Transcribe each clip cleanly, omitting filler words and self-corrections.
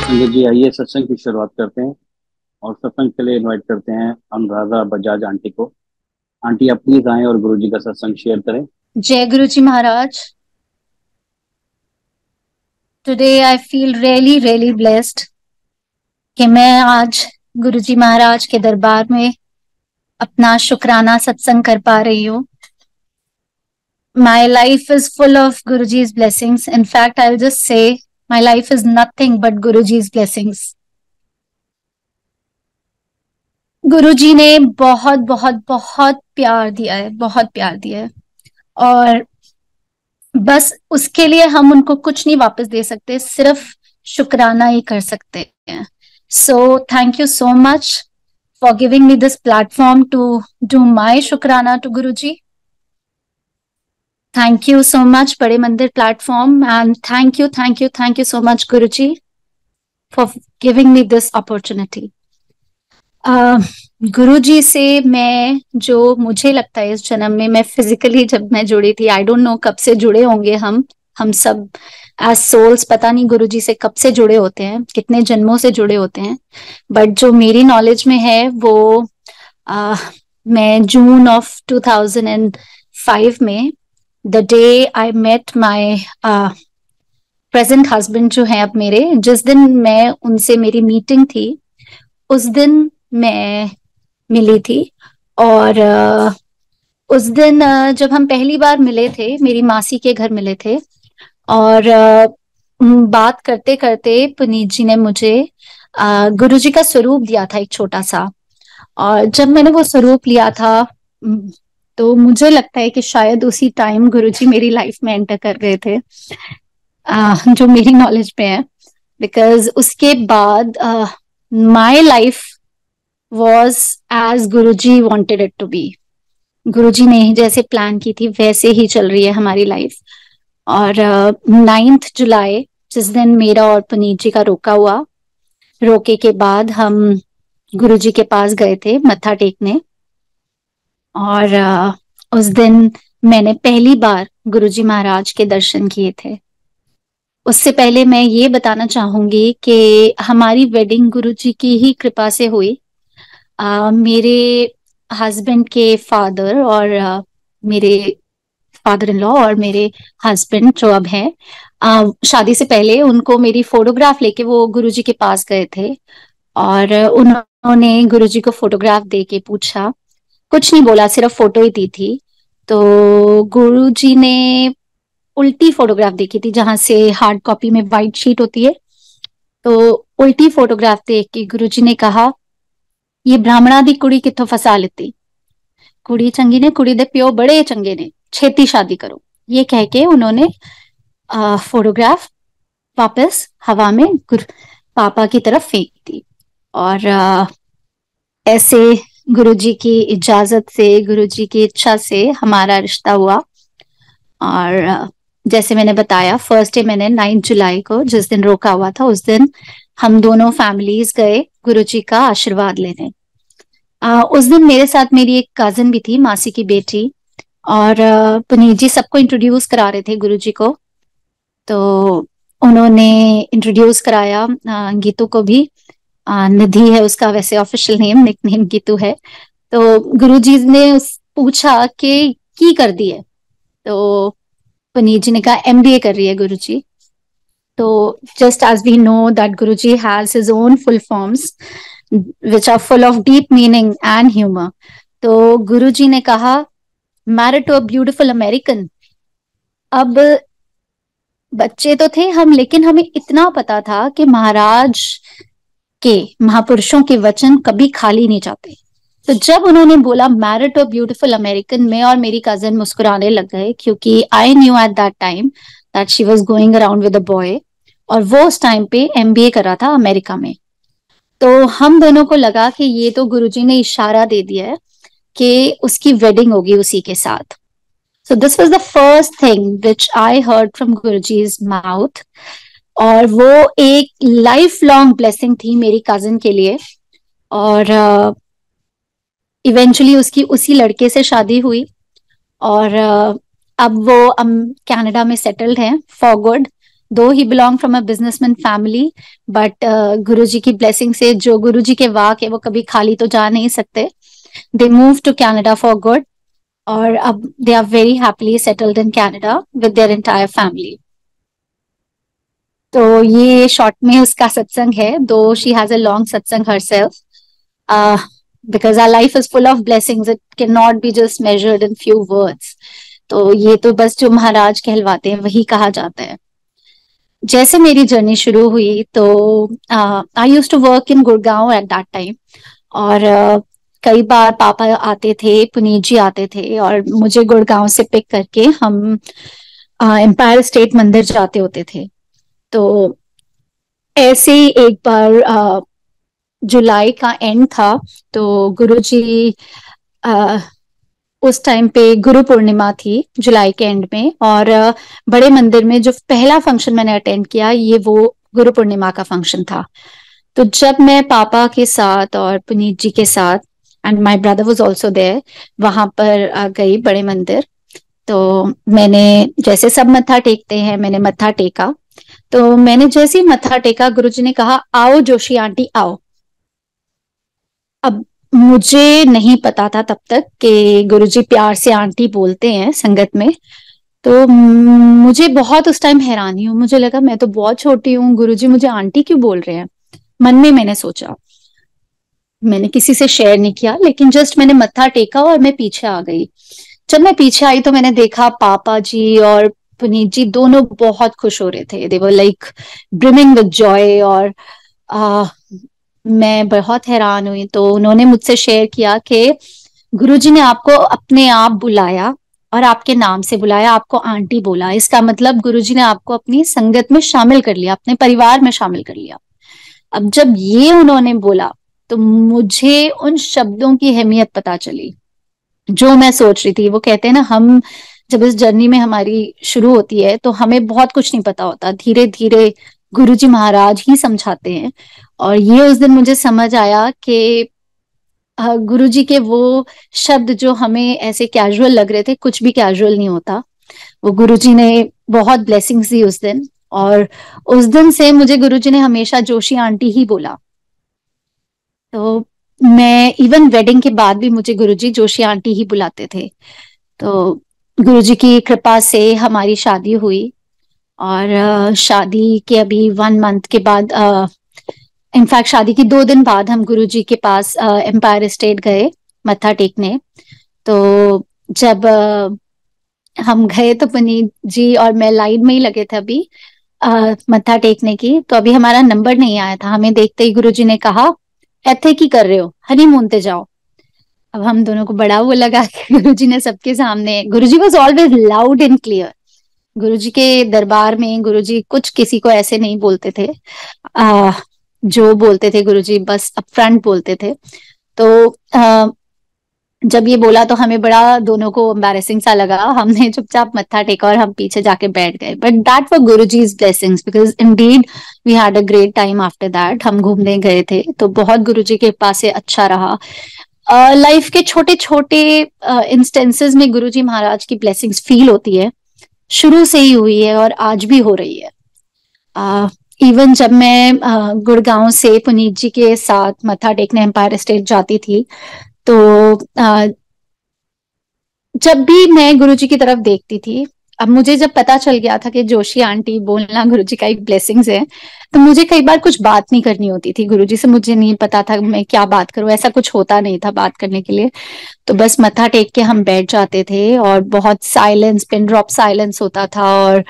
संजय जी, आइए सत्संग की शुरुआत करते हैं। और सत्संग के लिए इनवाइट करते हैं अनुराधा बजाज आंटी को। आंटी, आप प्लीज आएं और गुरु जी का सत्संग शेयर करें। जय गुरु जी महाराज। Today I feel really really blessed कि मैं आज गुरु जी महाराज के दरबार में अपना शुक्राना सत्संग कर पा रही हूँ। My life is full of Guru ji's blessings. In fact I will just say my life is nothing but Guru ji's blessings. गुरु जी ने बहुत बहुत बहुत प्यार दिया है, बहुत प्यार दिया है। और बस उसके लिए हम उनको कुछ नहीं वापस दे सकते, सिर्फ शुक्राना ही कर सकते हैं। So thank you so much for giving me this platform to do my shukrana to Guru ji. Thank you so much Bade Mandir platform, and thank you so much Guru ji for giving me this opportunity. Guru ji से मैं, जो मुझे लगता है इस जन्म में मैं फिजिकली जब मैं जुड़ी थी, आई डोंट नो कब से जुड़े होंगे हम सब एज सोल्स, पता नहीं गुरु जी से कब से जुड़े होते हैं, कितने जन्मों से जुड़े होते हैं। बट जो मेरी नॉलेज में है वो मैं जून ऑफ 2005 में, the day I met my present husband जो है अब मेरे, जिस दिन मैं उनसे मेरी मीटिंग थी उस दिन मैं मिली थी। और उस दिन जब हम पहली बार मिले थे, मेरी मासी के घर मिले थे। और बात करते करते पुनीत जी ने मुझे गुरु जी का स्वरूप दिया था, एक छोटा सा। और जब मैंने वो स्वरूप लिया था, तो मुझे लगता है कि शायद उसी टाइम गुरु जी मेरी लाइफ में एंटर कर गए थे, जो मेरी नॉलेज में है। बिकॉज उसके बाद my life was as Guru ji wanted it to be. गुरु जी ने जैसे प्लान की थी वैसे ही चल रही है हमारी लाइफ। और 9th जुलाई, जिस दिन मेरा और पुनीत जी का रोका हुआ, रोके के बाद हम गुरु जी के पास गए थे मत्था टेकने। और उस दिन मैंने पहली बार गुरु जी महाराज के दर्शन किए थे। उससे पहले मैं ये बताना चाहूंगी कि हमारी वेडिंग गुरु जी की ही कृपा से हुई। मेरे हस्बैंड के फादर और मेरे फादर इन लॉ और मेरे हस्बैंड जो अब हैं, शादी से पहले उनको मेरी फोटोग्राफ लेके वो गुरुजी के पास गए थे। और उन्होंने गुरुजी को फोटोग्राफ दे के पूछा, कुछ नहीं बोला, सिर्फ फोटो ही दी थी। तो गुरुजी ने उल्टी फोटोग्राफ देखी थी, जहां से हार्ड कॉपी में वाइट शीट होती है। तो उल्टी फोटोग्राफ देख के गुरुजी ने कहा, ये ब्राह्मणा दी कुड़ी कित्थों फसा लेती, कुड़ी चंगी ने, कुड़ी दे प्यो बड़े चंगे ने, छेती शादी करो। ये कह के उन्होंने फोटोग्राफ वापस हवा में पापा की तरफ फेंक दी। और ऐसे गुरुजी की इजाजत से, गुरुजी की इच्छा से हमारा रिश्ता हुआ। और जैसे मैंने बताया, फर्स्ट डे मैंने 9 जुलाई को, जिस दिन रोका हुआ था, उस दिन हम दोनों फैमिलीज गए गुरुजी का आशीर्वाद लेने। उस दिन मेरे साथ मेरी एक कजिन भी थी, मासी की बेटी। और पुनीत जी सबको इंट्रोड्यूस करा रहे थे गुरुजी को। तो उन्होंने इंट्रोड्यूस कराया गीतू को भी। निधि है उसका वैसे official name, nick name Geetu है। तो गुरुजी ने पूछा कि की कर दी है। तो पुनीत जी ने कहा एमबीए कर रही है गुरुजी। तो just as we know that Guruji has his own full forms which are full of deep meaning and humor. तो गुरुजी ने कहा, married to a beautiful American. अब बच्चे तो थे हम, लेकिन हमें इतना पता था कि महाराज के, महापुरुषों के वचन कभी खाली नहीं जाते। तो जब उन्होंने बोला married to a beautiful American, में और मेरी कजन मुस्कुराने लग गए, क्योंकि I knew at that time that she was going around with a boy. और वो उस टाइम पे एमबीए कर रहा था अमेरिका में। तो हम दोनों को लगा कि ये तो गुरुजी ने इशारा दे दिया है कि उसकी वेडिंग होगी उसी के साथ। So this was the first thing which I heard from Guruji's mouth. और वो एक लाइफ लॉन्ग ब्लेसिंग थी मेरी कजिन के लिए। और इवेंचुअली उसकी उसी लड़के से शादी हुई। और अब वो कनाडा में सेटल्ड हैं for good. Though he belong from a businessman family, but Guruji की ब्लेसिंग से, जो गुरुजी के वाक है वो कभी खाली तो जा नहीं सकते। They move to Canada for good, और अब they are very happily settled in Canada with their entire family. तो ये शॉर्ट में उसका सत्संग है, though she has a long satsang herself, because our life is full of blessings, it can not be just measured in few words. तो ये तो बस जो महाराज कहलवाते हैं वही कहा जाता है। जैसे मेरी जर्नी शुरू हुई तो I used to work in Gurgaon at that time, और कई बार पापा आते थे, पुनीत जी आते थे, और मुझे गुड़गांव से पिक करके हम एम्पायर स्टेट मंदिर जाते होते थे। तो ऐसे ही एक बार जुलाई का एंड था, तो गुरुजी उस टाइम पे गुरु पूर्णिमा थी जुलाई के एंड में, और बड़े मंदिर में जो पहला फंक्शन मैंने अटेंड किया ये वो गुरु पूर्णिमा का फंक्शन था। तो जब मैं पापा के साथ और पुनीत जी के साथ, and my brother was also there, वहां पर गई बड़े मंदिर। तो मैंने, जैसे सब मत्था टेकते हैं, मैंने मत्था टेका। तो मैंने जैसे ही मत्था टेका, गुरुजी ने कहा आओ जोशी आंटी आओ। अब मुझे नहीं पता था तब तक कि गुरुजी प्यार से आंटी बोलते हैं संगत में। तो मुझे बहुत उस टाइम हैरानी हुई, मुझे लगा मैं तो बहुत छोटी हूँ, गुरुजी मुझे आंटी क्यों बोल रहे हैं। मन में मैंने सोचा, मैंने किसी से शेयर नहीं किया, लेकिन जस्ट मैंने मत्था टेका और मैं पीछे आ गई। जब मैं पीछे आई तो मैंने देखा पापा जी और पुनीत जी दोनों बहुत खुश हो रहे थे, they were like brimming with joy. और आ, मैं बहुत हैरान हुई। तो उन्होंने मुझसे शेयर किया कि गुरुजी ने आपको अपने आप बुलाया और आपके नाम से बुलाया, आपको आंटी बोला, इसका मतलब गुरुजी ने आपको अपनी संगत में शामिल कर लिया, अपने परिवार में शामिल कर लिया। अब जब ये उन्होंने बोला तो मुझे उन शब्दों की अहमियत पता चली जो मैं सोच रही थी। वो कहते हैं ना, हम जब इस जर्नी में हमारी शुरू होती है तो हमें बहुत कुछ नहीं पता होता, धीरे धीरे गुरुजी महाराज ही समझाते हैं। और ये उस दिन मुझे समझ आया कि गुरुजी के वो शब्द जो हमें ऐसे कैजुअल लग रहे थे, कुछ भी कैजुअल नहीं होता। वो गुरुजी ने बहुत ब्लेसिंग्स दी उस दिन, और उस दिन से मुझे गुरुजी ने हमेशा जोशी आंटी ही बोला। तो मैं इवन वेडिंग के बाद भी मुझे गुरुजी जोशी आंटी ही बुलाते थे। तो गुरुजी की कृपा से हमारी शादी हुई, और शादी के अभी 1 मंथ के बाद, इनफैक्ट शादी के 2 दिन बाद हम गुरुजी के पास एम्पायर स्टेट गए मत्था टेकने। तो जब हम गए तो पुनीत जी और मैं लाइन में ही लगे थे अभी मत्था टेकने की। तो अभी हमारा नंबर नहीं आया था, हमें देखते ही गुरुजी ने कहा ऐथे की कर रहे हो, हनीमून पे जाओ। अब हम दोनों को बड़ा वो लगा कि गुरुजी ने सबके सामने, Guruji was always loud and clear. Guruji के दरबार में गुरुजी कुछ किसी को ऐसे नहीं बोलते थे, आ, जो बोलते थे गुरुजी बस अपफ्रंट बोलते थे। तो जब ये बोला तो हमें बड़ा दोनों को एम्बैरेसिंग सा लगा, हमने चुपचाप मत्था टेका और हम पीछे जाके बैठ गए। But that were Guruji's blessings, because indeed we had a great time after that. हम घूमने गए थे तो बहुत गुरुजी के पास से अच्छा रहा। लाइफ के छोटे छोटे इंस्टेंसेस में गुरुजी महाराज की ब्लेसिंग्स फील होती है, शुरू से ही हुई है और आज भी हो रही है। इवन जब मैं गुड़गांव से पुनीत जी के साथ मत्था टेकने एम्पायर स्टेट जाती थी, तो जब भी मैं गुरुजी की तरफ देखती थी, अब मुझे जब पता चल गया था कि जोशी आंटी बोलना गुरुजी का एक ब्लेसिंग्स है, तो मुझे कई बार कुछ बात नहीं करनी होती थी गुरुजी से, मुझे नहीं पता था मैं क्या बात करूं, ऐसा कुछ होता नहीं था बात करने के लिए। तो बस मत्था टेक के हम बैठ जाते थे और बहुत साइलेंस, पिन ड्रॉप साइलेंस होता था, और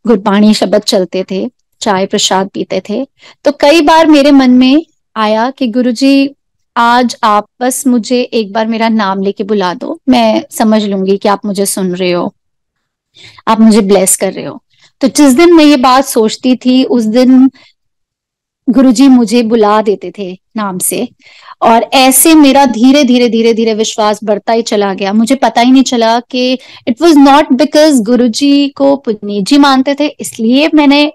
गुरबाणी शब्द चलते थे, चाय प्रसाद पीते थे। तो कई बार मेरे मन में आया कि गुरुजी आज आप बस मुझे एक बार मेरा नाम लेके बुला दो, मैं समझ लूंगी कि आप मुझे सुन रहे हो, आप मुझे ब्लेस कर रहे हो। तो जिस दिन मैं ये बात सोचती थी उस दिन गुरुजी मुझे बुला देते थे नाम से, और ऐसे मेरा धीरे धीरे धीरे धीरे विश्वास बढ़ता ही चला गया। मुझे पता ही नहीं चला कि इट वाज नॉट बिकॉज गुरुजी को पुनीत जी मानते थे इसलिए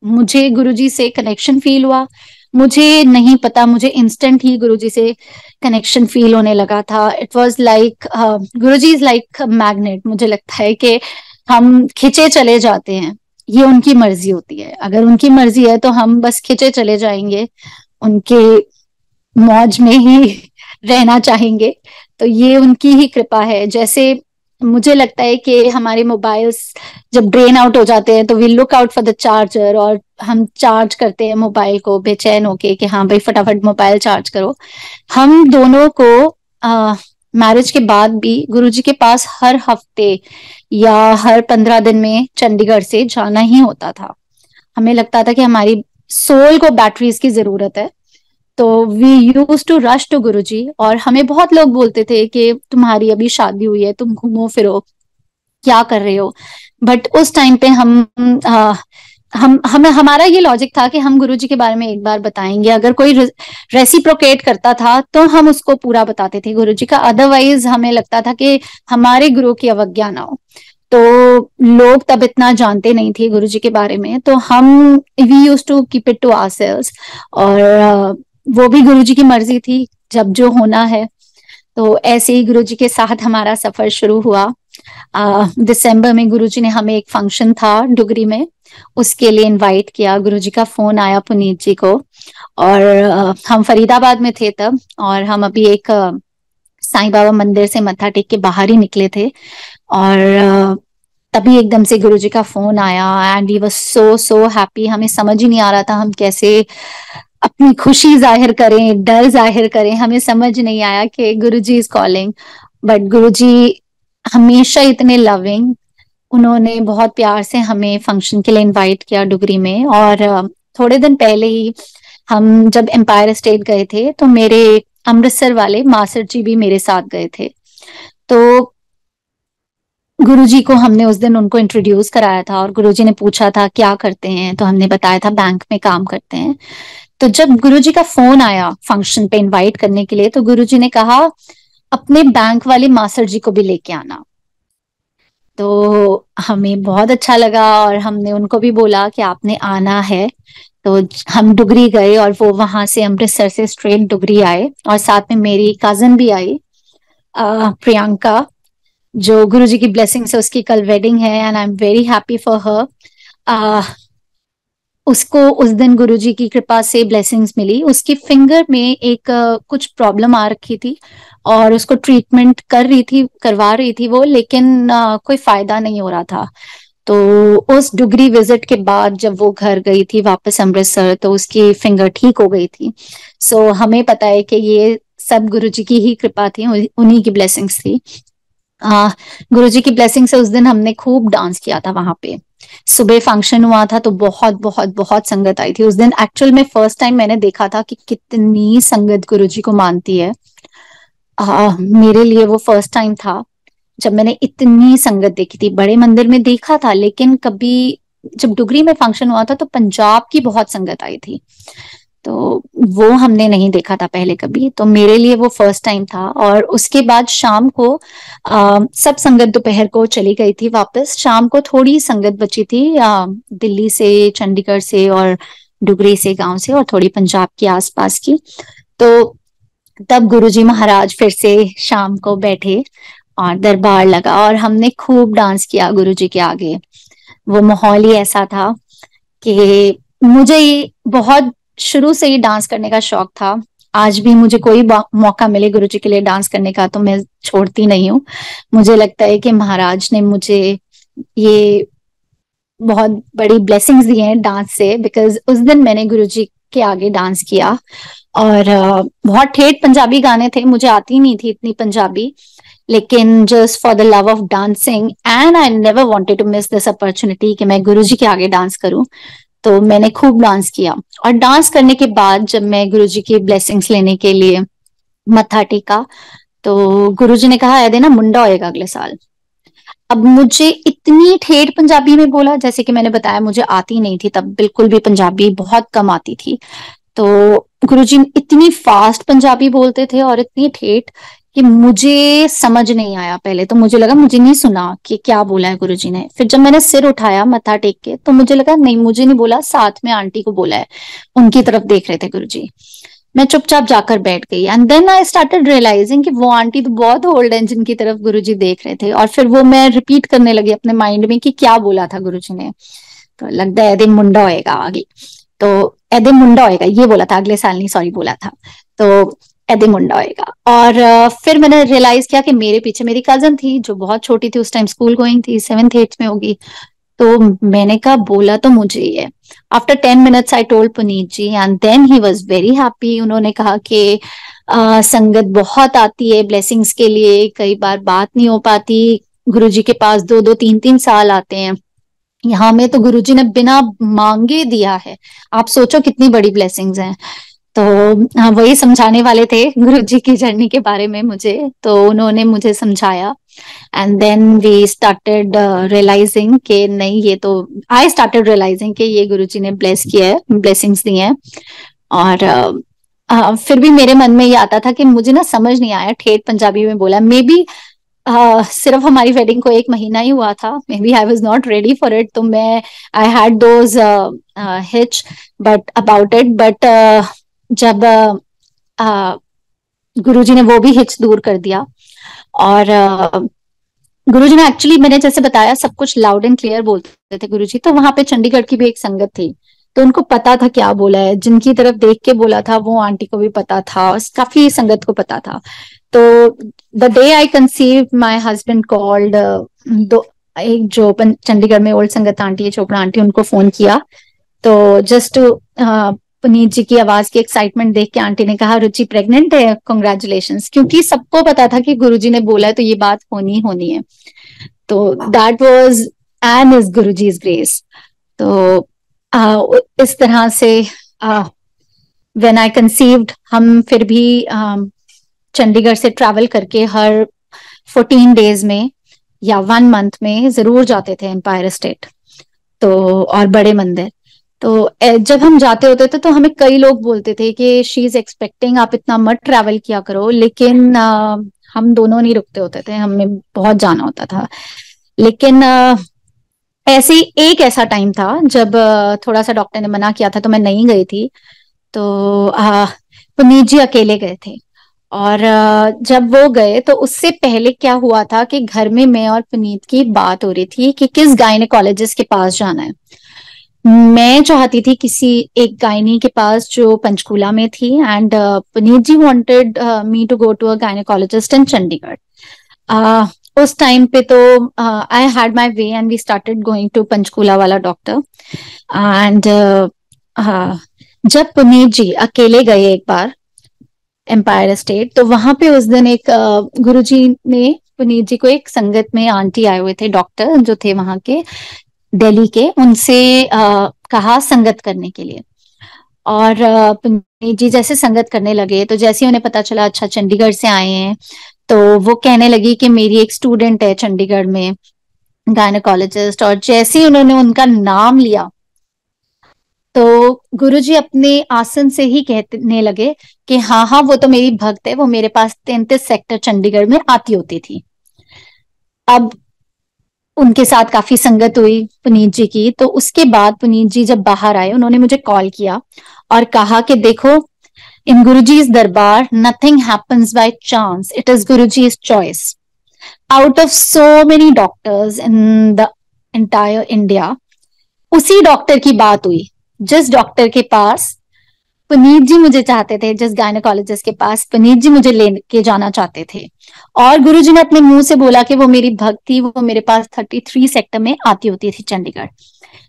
मुझे गुरुजी से कनेक्शन फील हुआ। मुझे नहीं पता, मुझे इंस्टेंट ही गुरुजी से कनेक्शन फील होने लगा था। It was like Guruji is like magnet, मुझे लगता है कि हम खिंचे चले जाते हैं। ये उनकी मर्जी होती है। अगर उनकी मर्जी है तो हम बस खिंचे चले जाएंगे, उनके मौज में ही रहना चाहेंगे। तो ये उनकी ही कृपा है। जैसे मुझे लगता है कि हमारे मोबाइल्स जब ड्रेन आउट हो जाते हैं तो we look out for the charger, और हम चार्ज करते हैं मोबाइल को बेचैन होके कि हाँ भाई फटाफट मोबाइल चार्ज करो। हम दोनों को मैरिज के बाद भी गुरुजी के पास हर हफ्ते या हर 15 दिन में चंडीगढ़ से जाना ही होता था। हमें लगता था कि हमारी सोल को बैटरीज की जरूरत है। तो we use to rush to Guruji. और हमें बहुत लोग बोलते थे कि तुम्हारी अभी शादी हुई है, तुम घूमो फिरो, क्या कर रहे हो। बट उस टाइम पे हम हमारा ये लॉजिक था कि हम गुरुजी के बारे में एक बार बताएंगे। अगर कोई रेसिप्रोकेट करता था तो हम उसको पूरा बताते थे गुरुजी का, अदरवाइज हमें लगता था कि हमारे गुरु की अवज्ञा ना हो। तो लोग तब इतना जानते नहीं थे गुरुजी के बारे में, तो हम we use to keep it to ourselves. और वो भी गुरुजी की मर्जी थी, जब जो होना है। तो ऐसे ही गुरुजी के साथ हमारा सफर शुरू हुआ। दिसंबर में गुरुजी ने हमें, एक फंक्शन था डुगरी में, उसके लिए इनवाइट किया। गुरुजी का फोन आया पुनीत जी को, और हम फरीदाबाद में थे तब, और हम अभी एक साईं बाबा मंदिर से मत्था टेक के बाहर ही निकले थे। और तभी एकदम से गुरुजी का फोन आया, and we were so so happy. हमें समझ ही नहीं आ रहा था हम कैसे अपनी खुशी जाहिर करें, डर जाहिर करें। हमें समझ नहीं आया कि गुरुजी इज कॉलिंग। बट गुरुजी हमेशा इतने लविंग, उन्होंने बहुत प्यार से हमें फंक्शन के लिए इनवाइट किया डुगरी में। और थोड़े दिन पहले ही हम जब एम्पायर स्टेट गए थे तो मेरे अमृतसर वाले मासर जी भी मेरे साथ गए थे। तो गुरुजी को हमने उस दिन उनको इंट्रोड्यूस कराया था, और गुरुजी ने पूछा था क्या करते हैं, तो हमने बताया था बैंक में काम करते हैं। तो जब गुरुजी का फोन आया फंक्शन पे इनवाइट करने के लिए, तो गुरुजी ने कहा अपने बैंक वाले मास्टर जी को भी लेके आना। तो हमें बहुत अच्छा लगा, और हमने उनको भी बोला कि आपने आना है। तो हम डुगरी गए, और वो वहां से अमृतसर से स्ट्रेट डुगरी आए, और साथ में मेरी कजन भी आई, प्रियंका, जो गुरुजी की ब्लेसिंग से उसकी कल वेडिंग है, and I am very happy for her. उसको उस दिन गुरुजी की कृपा से ब्लेसिंग्स मिली। उसकी फिंगर में एक कुछ प्रॉब्लम आ रखी थी, और उसको ट्रीटमेंट करवा रही थी वो, लेकिन कोई फायदा नहीं हो रहा था। तो उस डुगरी विजिट के बाद जब वो घर गई थी वापस अमृतसर, तो उसकी फिंगर ठीक हो गई थी। सो हमें पता है कि ये सब गुरुजी की ही कृपा थी, उन्हीं की ब्लेसिंग्स थी। गुरुजी की ब्लेसिंग से उस दिन हमने खूब डांस किया था वहां पे। सुबह फंक्शन हुआ था तो बहुत बहुत बहुत संगत आई थी उस दिन। एक्चुअल में फर्स्ट टाइम मैंने देखा था कि कितनी संगत गुरुजी को मानती है। मेरे लिए वो फर्स्ट टाइम था जब मैंने इतनी संगत देखी थी। बड़े मंदिर में देखा था, लेकिन कभी जब डुगरी में फंक्शन हुआ था तो पंजाब की बहुत संगत आई थी, तो वो हमने नहीं देखा था पहले कभी। तो मेरे लिए वो फर्स्ट टाइम था। और उसके बाद शाम को सब संगत दोपहर को चली गई थी वापस। शाम को थोड़ी संगत बची थी, दिल्ली से, चंडीगढ़ से, और डुगरी से, गांव से, और थोड़ी पंजाब के आसपास की। तो तब गुरुजी महाराज फिर से शाम को बैठे और दरबार लगा, और हमने खूब डांस किया गुरुजी के आगे। वो माहौल ही ऐसा था कि मुझे बहुत शुरू से ही डांस करने का शौक था। आज भी मुझे कोई मौका मिले गुरुजी के लिए डांस करने का तो मैं छोड़ती नहीं हूँ। मुझे लगता है कि महाराज ने मुझे ये बहुत बड़ी ब्लेसिंग्स दी हैं डांस से, बिकॉज उस दिन मैंने गुरुजी के आगे डांस किया। और बहुत ठेठ पंजाबी गाने थे, मुझे आती नहीं थी इतनी पंजाबी, लेकिन just for the love of dancing and I never wanted to miss this opportunity कि मैं गुरुजी के आगे डांस करूं। तो मैंने खूब डांस किया। और डांस करने के बाद जब मैं गुरुजी की ब्लेसिंग्स लेने के लिए मत्था टेका, तो गुरुजी ने कहा ऐदे ना मुंडा होएगा अगले साल। अब मुझे इतनी ठेठ पंजाबी में बोला, जैसे कि मैंने बताया मुझे आती नहीं थी तब, बिल्कुल भी पंजाबी बहुत कम आती थी। तो गुरुजी इतनी फास्ट पंजाबी बोलते थे और इतनी ठेठ कि मुझे समझ नहीं आया। पहले तो मुझे लगा मुझे नहीं सुना कि क्या बोला है गुरुजी ने। फिर जब मैंने सिर उठाया मत्था टेक के तो मुझे लगा नहीं, मुझे नहीं बोला, साथ में आंटी को बोला है। उनकी तरफ देख रहे थे गुरुजी। मैं चुपचाप जाकर बैठ गई, and then I started realising कि वो आंटी तो बहुत ओल्ड है जिनकी तरफ गुरुजी देख रहे थे। और फिर वो मैं रिपीट करने लगी अपने माइंड में कि क्या बोला था गुरुजी ने। तो लगता है एदे मुंडा होएगा आगे, तो एदे मुंडा होएगा ये बोला था, अगले साल नहीं सॉरी बोला था, तो एदे मुंडा होएगा। और फिर मैंने रियलाइज किया कि मेरे पीछे मेरी कजन थी जो बहुत छोटी थी उस टाइम, स्कूल गोइंग थी, 7th 8th में होगी। तो मैंने कहा बोला तो मुझे ही है। After 10 minutes I told Puneet ji and then he was very happy. उन्होंने कहा कि संगत बहुत आती है ब्लेसिंग्स के लिए, कई बार बात नहीं हो पाती, गुरुजी के पास 2-2 3-3 साल आते हैं, यहाँ में तो गुरुजी ने बिना मांगे दिया है, आप सोचो कितनी बड़ी ब्लेसिंग्स हैं। तो वही समझाने वाले थे गुरुजी की जर्नी के बारे में मुझे, तो उन्होंने मुझे समझाया and then we started realising कि नहीं ये तो, आई स्टार्टेड रियलाइजिंग कि ये गुरुजी ने ब्लेस किया है, ब्लेसिंग्स दी हैं। और फिर भी मेरे मन में ये आता था कि मुझे ना समझ नहीं आया, ठेठ पंजाबी में बोला, मे बी सिर्फ हमारी वेडिंग को 1 महीना ही हुआ था, maybe I was not ready for it, तो मैं I had those hitch but about it, but जब गुरुजी ने वो भी हिच दूर कर दिया। और गुरुजी ने एक्चुअली, मैंने जैसे बताया सब कुछ लाउड एंड क्लियर बोलते थे गुरुजी, तो वहां पे चंडीगढ़ की भी एक संगत थी, तो उनको पता था क्या बोला है, जिनकी तरफ देख के बोला था वो आंटी को भी पता था, काफी संगत को पता था। तो the day I conceive my husband called, दो एक जो चंडीगढ़ में ओल्ड संगत आंटी है, चोपड़ा आंटी, उनको फोन किया, तो जस्ट पुनीत जी की आवाज की एक्साइटमेंट देख के आंटी ने कहा रुचि प्रेग्नेंट है, कॉन्ग्रेचुलेशंस, क्योंकि सबको पता था कि गुरुजी ने बोला है तो ये बात होनी होनी है। तो that was and is Guruji's grace. तो इस तरह से व्हेन आई कंसीव्ड, हम फिर भी चंडीगढ़ से ट्रैवल करके हर 14 डेज में या 1 मंथ में जरूर जाते थे एम्पायर स्टेट, तो और बड़े मंदिर। तो जब हम जाते होते थे तो हमें कई लोग बोलते थे कि शी इज एक्सपेक्टिंग, आप इतना मत ट्रैवल किया करो, लेकिन हम दोनों नहीं रुकते होते थे, हमें बहुत जाना होता था। लेकिन ऐसे ही एक ऐसा टाइम था जब थोड़ा सा डॉक्टर ने मना किया था तो मैं नहीं गई थी, तो पुनीत जी अकेले गए थे। और जब वो गए तो उससे पहले क्या हुआ था कि घर में मैं और पुनीत की बात हो रही थी कि किस गायनेकोलॉजिस्ट के पास जाना है। मैं चाहती थी किसी एक गायनी के पास जो पंचकूला में थी, and Puneet ji wanted me to go to a gynaecologist in Chandigarh. उस टाइम पे तो I had my way and we started going to Panchkula वाला डॉक्टर। एंड जब पुनीत जी अकेले गए एक बार एम्पायर स्टेट, तो वहां पे उस दिन एक गुरुजी ने पुनीत जी को, एक संगत में आंटी आए हुए थे डॉक्टर जो थे वहां के दिल्ली के, उनसे कहा संगत करने के लिए। और पुनीत जी जैसे संगत करने लगे तो जैसे ही उन्हें पता चला अच्छा चंडीगढ़ से आए हैं, तो वो कहने लगी कि मेरी एक स्टूडेंट है चंडीगढ़ में गायनेकोलॉजिस्ट, और जैसे ही उन्होंने उनका नाम लिया तो गुरुजी अपने आसन से ही कहने लगे कि हाँ हाँ वो तो मेरी भक्त है, वो मेरे पास 33 सेक्टर चंडीगढ़ में आती होती थी। अब उनके साथ काफी संगत हुई पुनीत जी की, तो उसके बाद पुनीत जी जब बाहर आए उन्होंने मुझे कॉल किया और कहा कि देखो इन गुरुजी's दरबार nothing happens by chance, it is Guruji's choice. Out of so many doctors in the entire India, उसी डॉक्टर की बात हुई जिस डॉक्टर के पास पुनीत जी मुझे चाहते थे, जिस गायनेकोलॉजिस्ट के पास पुनीत जी मुझे लेके जाना चाहते थे। और गुरुजी ने अपने मुंह से बोला कि वो मेरी भक्त थी, वो मेरे पास 33 सेक्टर में आती होती थी चंडीगढ़।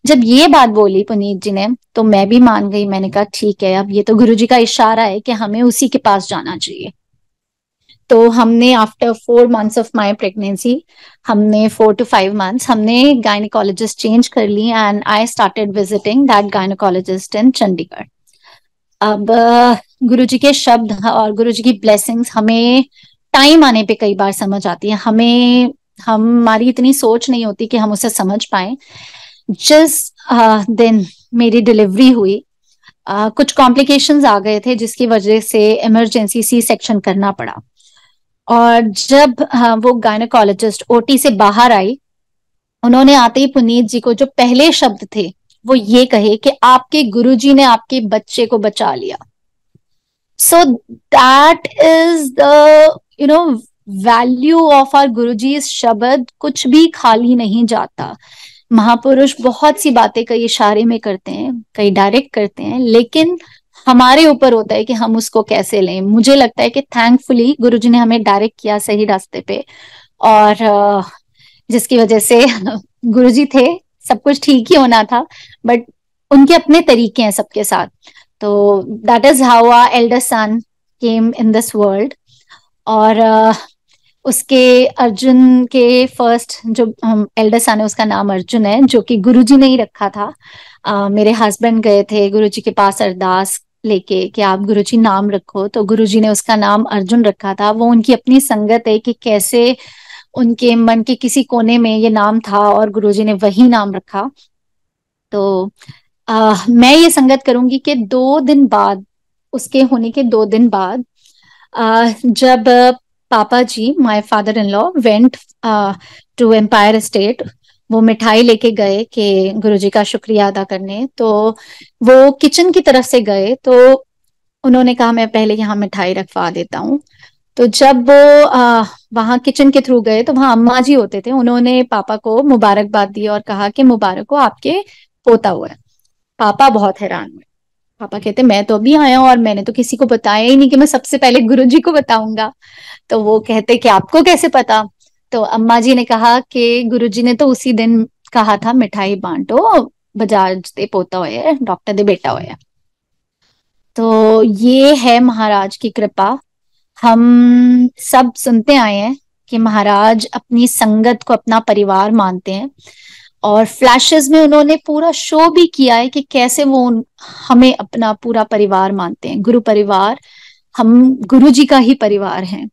जब ये बात बोली पुनीत जी ने तो मैं भी मान गई, मैंने कहा ठीक है, अब ये तो गुरुजी का इशारा है कि हमें उसी के पास जाना चाहिए। तो हमने after 4 months of my pregnancy, हमने 4 to 5 months हमने गायनेकोलॉजिस्ट चेंज कर ली and I started visiting that gynaecologist in Chandigarh. अब गुरुजी के शब्द और गुरुजी की ब्लेसिंग्स हमें टाइम आने पे कई बार समझ आती है, हमें हमारी इतनी सोच नहीं होती कि हम उसे समझ पाए। जिस दिन मेरी डिलीवरी हुई, कुछ कॉम्प्लिकेशंस आ गए थे जिसकी वजह से इमरजेंसी सी सेक्शन करना पड़ा। और जब वो गायनेकोलॉजिस्ट ओटी से बाहर आई, उन्होंने आते ही पुनीत जी को जो पहले शब्द थे वो ये कहे कि आपके गुरुजी ने आपके बच्चे को बचा लिया। So that is the value of our Guruji. शब्द कुछ भी खाली नहीं जाता। महापुरुष बहुत सी बातें कई इशारे में करते हैं, कई डायरेक्ट करते हैं, लेकिन हमारे ऊपर होता है कि हम उसको कैसे लें। मुझे लगता है कि थैंकफुली गुरुजी ने हमें डायरेक्ट किया सही रास्ते पे, और जिसकी वजह से गुरुजी थे, सब कुछ ठीक ही होना था, बट उनके अपने तरीके हैं सबके साथ। तो that is how our elder son came in this world. और उसके अर्जुन के फर्स्ट जो एल्डर सन है उसका नाम अर्जुन है, जो कि गुरुजी ने ही रखा था। मेरे हस्बैंड गए थे गुरुजी के पास अरदास लेके कि आप गुरुजी नाम रखो, तो गुरुजी ने उसका नाम अर्जुन रखा था। वो उनकी अपनी संगत है कि कैसे उनके मन के किसी कोने में ये नाम था और गुरुजी ने वही नाम रखा। तो मैं ये संगत करूंगी कि 2 दिन बाद, उसके होने के 2 दिन बाद, जब पापा जी, my father in law, went to Empire State, वो मिठाई लेके गए कि गुरुजी का शुक्रिया अदा करने। तो वो किचन की तरफ से गए, तो उन्होंने कहा मैं पहले यहाँ मिठाई रखवा देता हूँ। तो जब वो वहां किचन के थ्रू गए, तो वहां अम्मा जी होते थे, उन्होंने पापा को मुबारकबाद दी और कहा कि मुबारक हो, आपके पोता हुआ है। पापा बहुत हैरान हुए। पापा कहते मैं तो अभी आया हूँ और मैंने तो किसी को बताया ही नहीं कि मैं सबसे पहले गुरुजी को बताऊंगा। तो वो कहते कि आपको कैसे पता? तो अम्मा जी ने कहा कि गुरुजी ने तो उसी दिन कहा था मिठाई बांटो, बजाज दे पोता होया, डॉक्टर दे बेटा होया। तो ये है महाराज की कृपा। हम सब सुनते आए हैं कि महाराज अपनी संगत को अपना परिवार मानते हैं, और फ्लैशेस में उन्होंने पूरा शो भी किया है कि कैसे वो हमें अपना पूरा परिवार मानते हैं, गुरु परिवार। हम गुरु जी का ही परिवार हैं,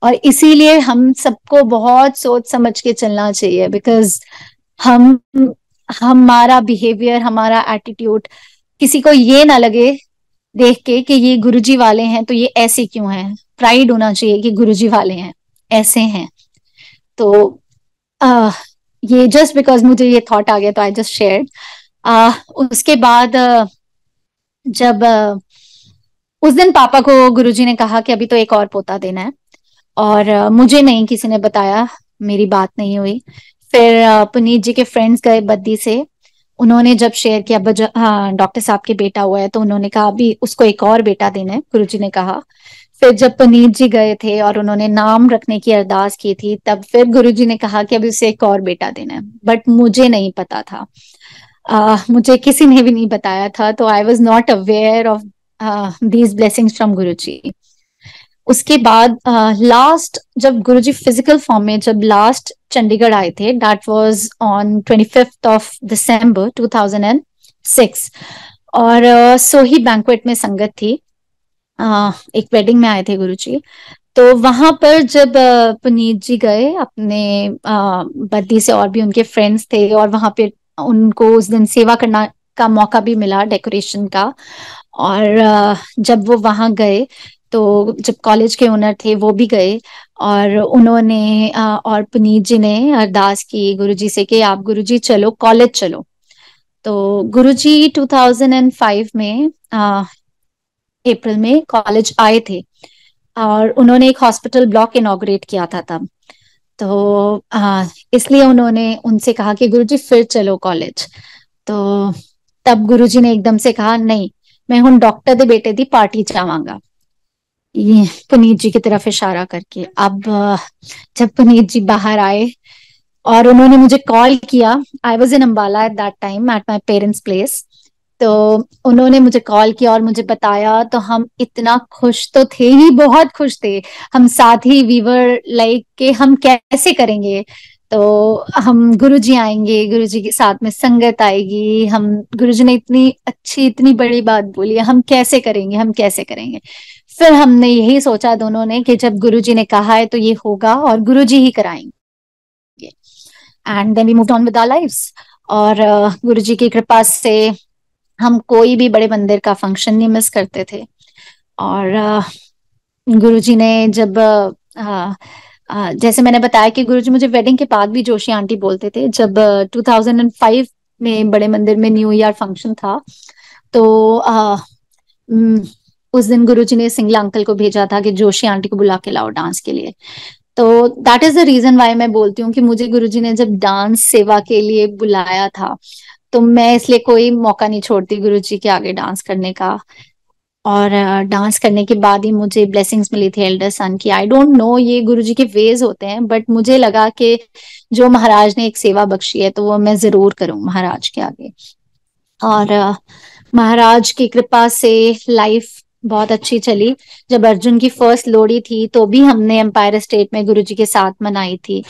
और इसीलिए हम सबको बहुत सोच समझ के चलना चाहिए, बिकॉज हम हमारा बिहेवियर, हमारा एटीट्यूड किसी को ये ना लगे देख के कि ये गुरुजी वाले हैं तो ये ऐसे क्यों हैं। प्राइड होना चाहिए कि गुरुजी वाले हैं, ऐसे हैं। तो आ, ये जस्ट बिकॉज मुझे ये थॉट आ गया तो आई जस्ट शेयर्ड। उसके बाद जब उस दिन पापा को गुरुजी ने कहा कि अभी तो एक और पोता देना है, और मुझे नहीं, किसी ने बताया, मेरी बात नहीं हुई। फिर पुनीत जी के फ्रेंड्स गए बद्दी से, उन्होंने जब शेयर किया हाँ डॉक्टर साहब के बेटा हुआ है, तो उन्होंने कहा अभी उसको एक और बेटा देना है, गुरुजी ने कहा। फिर जब पुनीत जी गए थे और उन्होंने नाम रखने की अरदास की थी, तब फिर गुरुजी ने कहा कि अभी उसे एक और बेटा देना है, बट मुझे नहीं पता था। मुझे किसी ने भी नहीं बताया था, तो I was not aware of these blessings from Guruji. उसके बाद लास्ट जब गुरुजी फिजिकल फॉर्म में जब लास्ट चंडीगढ़ आए थे, that was on 25th of December 2006, और सोही बैंक्वेट में संगत थी। एक वेडिंग में आए थे गुरुजी। तो वहां पर जब पुनीत जी गए अपने बद्दी से, और भी उनके फ्रेंड्स थे, और वहां पे उनको उस दिन सेवा करना का मौका भी मिला, डेकोरेशन का। और जब वो वहां गए, तो जब कॉलेज के ओनर थे वो भी गए, और उन्होंने और पुनीत जी ने अरदास की गुरुजी से कि आप गुरुजी चलो, कॉलेज चलो। तो गुरुजी 2005 में अप्रैल में कॉलेज आए थे, और उन्होंने एक हॉस्पिटल ब्लॉक इनॉग्रेट किया था तब। तो इसलिए उन्होंने उनसे कहा कि गुरुजी फिर चलो कॉलेज। तो तब गुरुजी ने एकदम से कहा नहीं, मैं हूं डॉक्टर दे बेटे दी पार्टी चाहवांगा, ये पुनीत जी की तरफ इशारा करके। अब जब पुनीत जी बाहर आए और उन्होंने मुझे कॉल किया, I was in Ambala eight that time at my parents place. तो उन्होंने मुझे कॉल किया और मुझे बताया, तो हम इतना खुश तो थे ही, बहुत खुश थे। हम साथ ही वीवर लाइक के हम कैसे करेंगे, तो हम गुरुजी आएंगे, गुरुजी के साथ में संगत आएगी, हम गुरुजी ने इतनी अच्छी इतनी बड़ी बात बोली है, हम कैसे करेंगे, हम कैसे करेंगे। फिर हमने यही सोचा दोनों ने कि जब गुरुजी ने कहा है तो ये होगा, और गुरुजी ही कराएंगे। And then we moved on with our lives. और गुरुजी की कृपा से हम कोई भी बड़े मंदिर का फंक्शन नहीं मिस करते थे। और गुरुजी ने जब जैसे मैंने बताया कि गुरुजी मुझे वेडिंग के बाद भी जोशी आंटी बोलते थे। जब 2005 में बड़े मंदिर में न्यू ईयर फंक्शन था, तो उस दिन गुरुजी ने सिंगला अंकल को भेजा था कि जोशी आंटी को बुला के लाओ डांस के लिए। तो that is the reason why मैं बोलती हूँ कि मुझे गुरुजी ने जब डांस सेवा के लिए बुलाया था, तो मैं इसलिए कोई मौका नहीं छोड़ती गुरुजी के आगे डांस करने का। और डांस करने के बाद ही मुझे ब्लेसिंग्स मिली थी एल्डर सन की। आई डोंट नो ये गुरुजी के वेज होते हैं, बट मुझे लगा कि जो महाराज ने एक सेवा बख्शी है तो वो मैं जरूर करूं महाराज के आगे। और महाराज की कृपा से लाइफ बहुत अच्छी चली। जब अर्जुन की फर्स्ट लोहड़ी थी तो भी हमने एम्पायर स्टेट में गुरुजी के साथ मनाई थी।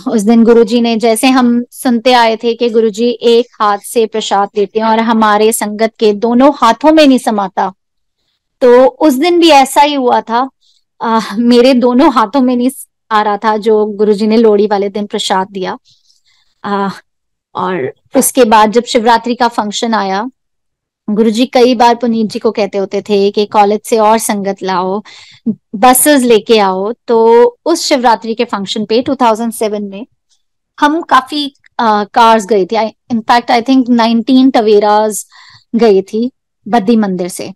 उस दिन गुरुजी ने, जैसे हम सुनते आए थे कि गुरुजी एक हाथ से प्रसाद देते हैं और हमारे संगत के दोनों हाथों में नहीं समाता, तो उस दिन भी ऐसा ही हुआ था। मेरे दोनों हाथों में नहीं आ रहा था जो गुरुजी ने लोहड़ी वाले दिन प्रसाद दिया। आ, और उसके बाद जब शिवरात्रि का फंक्शन आया, गुरुजी कई बार पुनीत जी को कहते होते थे कि कॉलेज से और संगत लाओ, बसेस लेके आओ। तो उस शिवरात्रि के फंक्शन पे 2007 में हम काफी कार्स गई थी। इनफैक्ट आई थिंक 19 टवेराज गई थी बद्दी मंदिर से।